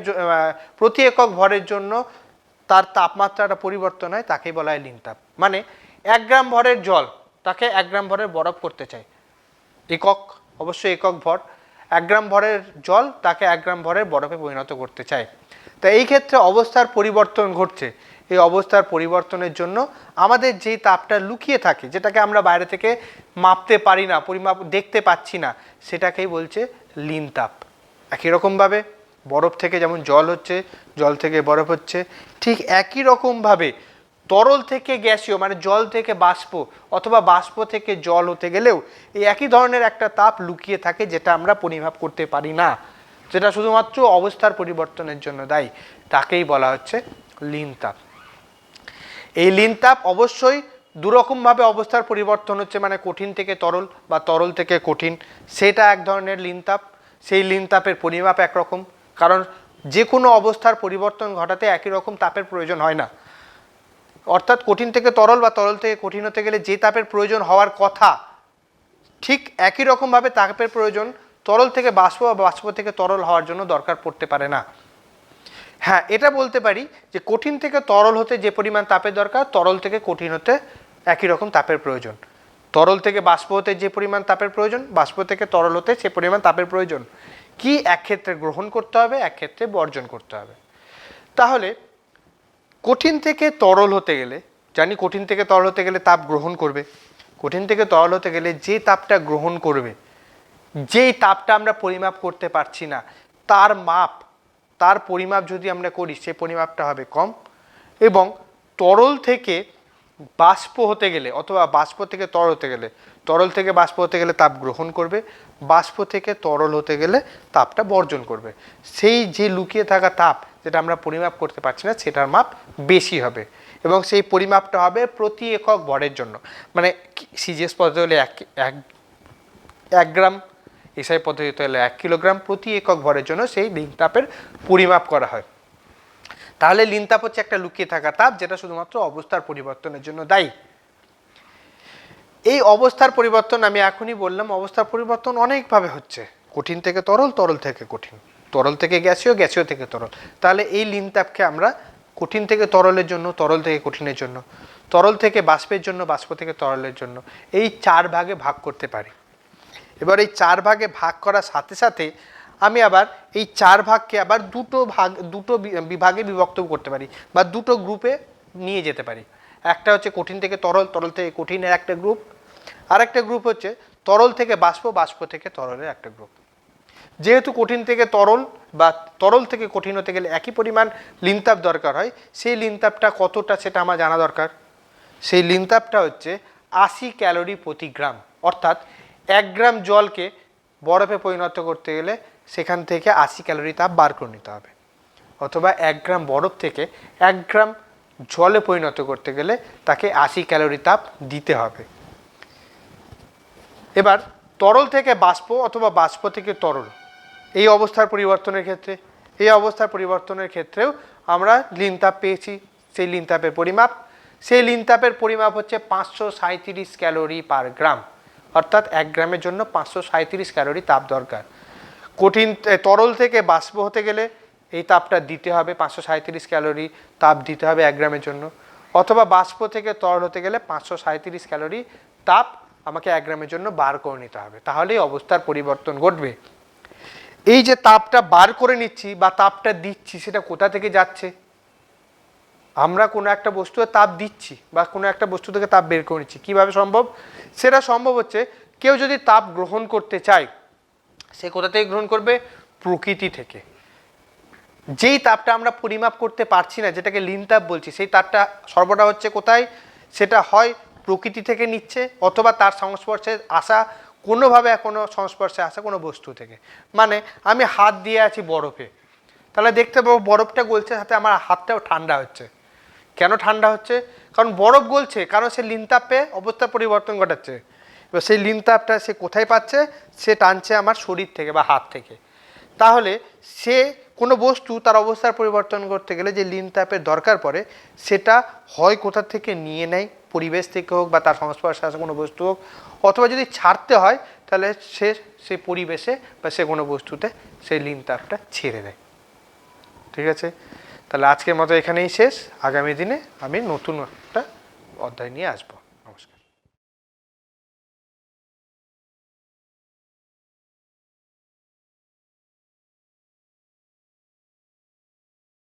প্রতি একক ভরের জন্য তার তাপমাত্রাটা পরিবর্তন হয়, তাকেই বলা হয় লীন তাপ। মানে 1 গ্রাম ভরের জল, তাকে 1 গ্রাম ভরের বরফ করতে চাই, অবশ্যই একক ভর। 1 গ্রাম ভরের জল, তাকে 1 গ্রাম ভরের বরফে পরিণত করতে চাই। তা এই ক্ষেত্রে অবস্থার পরিবর্তন ঘটছে। এই অবস্থার পরিবর্তনের জন্য আমাদের যেই তাপটা লুকিয়ে থাকে, যেটাকে আমরা বাইরে থেকে মাপতে পারি না, পরিমাপ দেখতে পাচ্ছি না, সেটাকেই বলছে লীন তাপ। একই রকমভাবে বরফ থেকে যেমন জল হচ্ছে, জল থেকে বরফ হচ্ছে, ঠিক একই রকমভাবে তরল থেকে গ্যাসীয় মানে জল থেকে বাষ্প অথবা বাষ্প থেকে জল হতে গেলেও এই একই ধরনের একটা তাপ লুকিয়ে থাকে, যেটা আমরা পরিমাপ করতে পারি না, যেটা শুধুমাত্র অবস্থার পরিবর্তনের জন্য দায়ী। তাকেই বলা হচ্ছে লীন তাপ। এই লীন তাপ অবশ্যই দুরকমভাবে অবস্থার পরিবর্তন হচ্ছে, মানে কঠিন থেকে তরল বা তরল থেকে কঠিন, সেটা এক ধরনের লীন তাপ। সেই লীন তাপের পরিমাপ একরকম, কারণ যে কোনো অবস্থার পরিবর্তন ঘটাতে একই রকম তাপের প্রয়োজন হয় না। অর্থাৎ কঠিন থেকে তরল বা তরল থেকে কঠিন হতে গেলে যে তাপের প্রয়োজন হওয়ার কথা, ঠিক একই রকমভাবে তাপের প্রয়োজন তরল থেকে বাষ্প বা বাষ্প থেকে তরল হওয়ার জন্য দরকার পড়তে পারে না। হ্যাঁ, এটা বলতে পারি যে কঠিন থেকে তরল হতে যে পরিমাণ তাপের দরকার, তরল থেকে কঠিন হতে একই রকম তাপের প্রয়োজন। তরল থেকে বাষ্প হতে যে পরিমাণ তাপের প্রয়োজন, বাষ্প থেকে তরল হতে সে পরিমাণ তাপের প্রয়োজন। কি এক ক্ষেত্রে গ্রহণ করতে হবে, এক ক্ষেত্রে বর্জন করতে হবে। তাহলে কঠিন থেকে তরল হতে গেলে জানি, কঠিন থেকে তরল হতে গেলে তাপ গ্রহণ করবে। কঠিন থেকে তরল হতে গেলে যে তাপটা গ্রহণ করবে, যেই তাপটা আমরা পরিমাপ করতে পারছি না, তার মাপ, তার পরিমাপ যদি আমরা করি, সে পরিমাপটা হবে কম। এবং তরল থেকে বাষ্প হতে গেলে অথবা বাষ্প থেকে তরল হতে গেলে, তরল থেকে বাষ্প হতে গেলে তাপ গ্রহণ করবে, বাষ্প থেকে তরল হতে গেলে তাপটা বর্জন করবে। সেই যে লুকিয়ে থাকা তাপ যেটা আমরা পরিমাপ করতে পারছি না, সেটার মাপ বেশি হবে এবং সেই পরিমাপটা হবে প্রতি একক ভরের জন্য। মানে সিজিএস পদ্ধতি হলে এক গ্রাম, এসআই পদ্ধতিতে হলে 1 কিলোগ্রাম প্রতি একক ভরের জন্য সেই লীন তাপের পরিমাপ করা হয়। তাহলে লীন তাপ হচ্ছে একটা লুকিয়ে থাকা তাপ, যেটা শুধুমাত্র অবস্থার পরিবর্তনের জন্য দায়ী। এই অবস্থার পরিবর্তন আমি এখনই বললাম, অবস্থার পরিবর্তন অনেকভাবে হচ্ছে, কঠিন থেকে তরল, তরল থেকে কঠিন, তরল থেকে গ্যাসীয়, গ্যাসীয় থেকে তরল। তাহলে এই লীন তাপকে আমরা কঠিন থেকে তরলের জন্য, তরল থেকে কঠিনের জন্য, তরল থেকে বাষ্পের জন্য, বাষ্প থেকে তরলের জন্য, এই 4 ভাগে ভাগ করতে পারি। এবার এই 4 ভাগে ভাগ করার সাথে সাথে আমি আবার এই 4 ভাগকে আবার দুটো বিভাগে বিভক্ত করতে পারি বা দুটো গ্রুপে নিয়ে যেতে পারি। একটা হচ্ছে কঠিন থেকে তরল, তরল থেকে কঠিনের একটা গ্রুপ, আর একটা গ্রুপ হচ্ছে তরল থেকে বাষ্প, বাষ্প থেকে তরলের একটা গ্রুপ। যেহেতু কঠিন থেকে তরল বা তরল থেকে কঠিন হতে গেলে একই পরিমাণ লীন তাপ দরকার হয়, সেই লীন তাপটা কতটা সেটা আমার জানা দরকার। সেই লীন তাপটা হচ্ছে 80 ক্যালোরি প্রতি গ্রাম। অর্থাৎ 1 গ্রাম জলকে বরফে পরিণত করতে গেলে সেখান থেকে 80 ক্যালোরি তাপ বার করে নিতে হবে, অথবা 1 গ্রাম বরফ থেকে 1 গ্রাম জলে পরিণত করতে গেলে তাকে 80 ক্যালোরি তাপ দিতে হবে। এবার তরল থেকে বাষ্প অথবা বাষ্প থেকে তরল, এই অবস্থার পরিবর্তনের ক্ষেত্রেও আমরা লীন তাপ পেয়েছি। সেই লীন তাপের পরিমাপ হচ্ছে 537 ক্যালোরি পার গ্রাম। অর্থাৎ 1 গ্রামের জন্য 537 ক্যালোরি তাপ দরকার। তরল থেকে বাষ্প হতে গেলে এই তাপটা দিতে হবে, 537 ক্যালোরি তাপ দিতে হবে 1 গ্রামের জন্য, অথবা বাষ্প থেকে তরল হতে গেলে 537 ক্যালোরি তাপ আমাকে 1 গ্রামের জন্য বার করে নিতে হবে। তাহলেই অবস্থার পরিবর্তন ঘটবে। এই যে তাপটা বার করে নিচ্ছি বা তাপটা দিচ্ছি, সেটা কোথা থেকে যাচ্ছে? আমরা কোনো একটা বস্তুতে তাপ দিচ্ছি বা কোনো একটা বস্তু থেকে তাপ বের করে নিচ্ছি। কীভাবে সম্ভব? সেটা সম্ভব হচ্ছে, কেউ যদি তাপ গ্রহণ করতে চায়, সে কোথা থেকে গ্রহণ করবে? প্রকৃতি থেকে। যেই তাপটা আমরা পরিমাপ করতে পারছি না, যেটাকে লীন তাপ বলছি, সেই তাপটা সর্বদা হচ্ছে কোথায়? সেটা হয় প্রকৃতি থেকে নিচ্ছে, অথবা তার সংস্পর্শে আসা কোনো বস্তু থেকে। মানে আমি হাত দিয়ে আছি বরফে, তাহলে দেখতে পাবো বরফটা গলছে, সাথে আমার হাতটাও ঠান্ডা হচ্ছে। কেন ঠান্ডা হচ্ছে? কারণ বরফ গলছে, কারণ সে লীন তাপ পেয়ে অবস্থা পরিবর্তন ঘটাচ্ছে। এবার সেই লীন তাপটা সে কোথায় পাচ্ছে? সে টানছে আমার শরীর থেকে বা হাত থেকে। তাহলে সে কোনো বস্তু তার অবস্থার পরিবর্তন করতে গেলে যে লীন তাপের দরকার পড়ে, সেটা হয় কোথা থেকে নিয়ে নেয়, পরিবেশ থেকে হোক বা তার সংস্পর্শে আসা কোনো বস্তু হোক, অথবা যদি ছাড়তে হয় তাহলে সে পরিবেশে বা সে কোনো বস্তুতে সেই লীন তাপটা ছেড়ে দেয়। ঠিক আছে, তাহলে আজকের মতো এখানেই শেষ। আগামী দিনে আমি নতুন একটা অধ্যায় নিয়ে আসবো।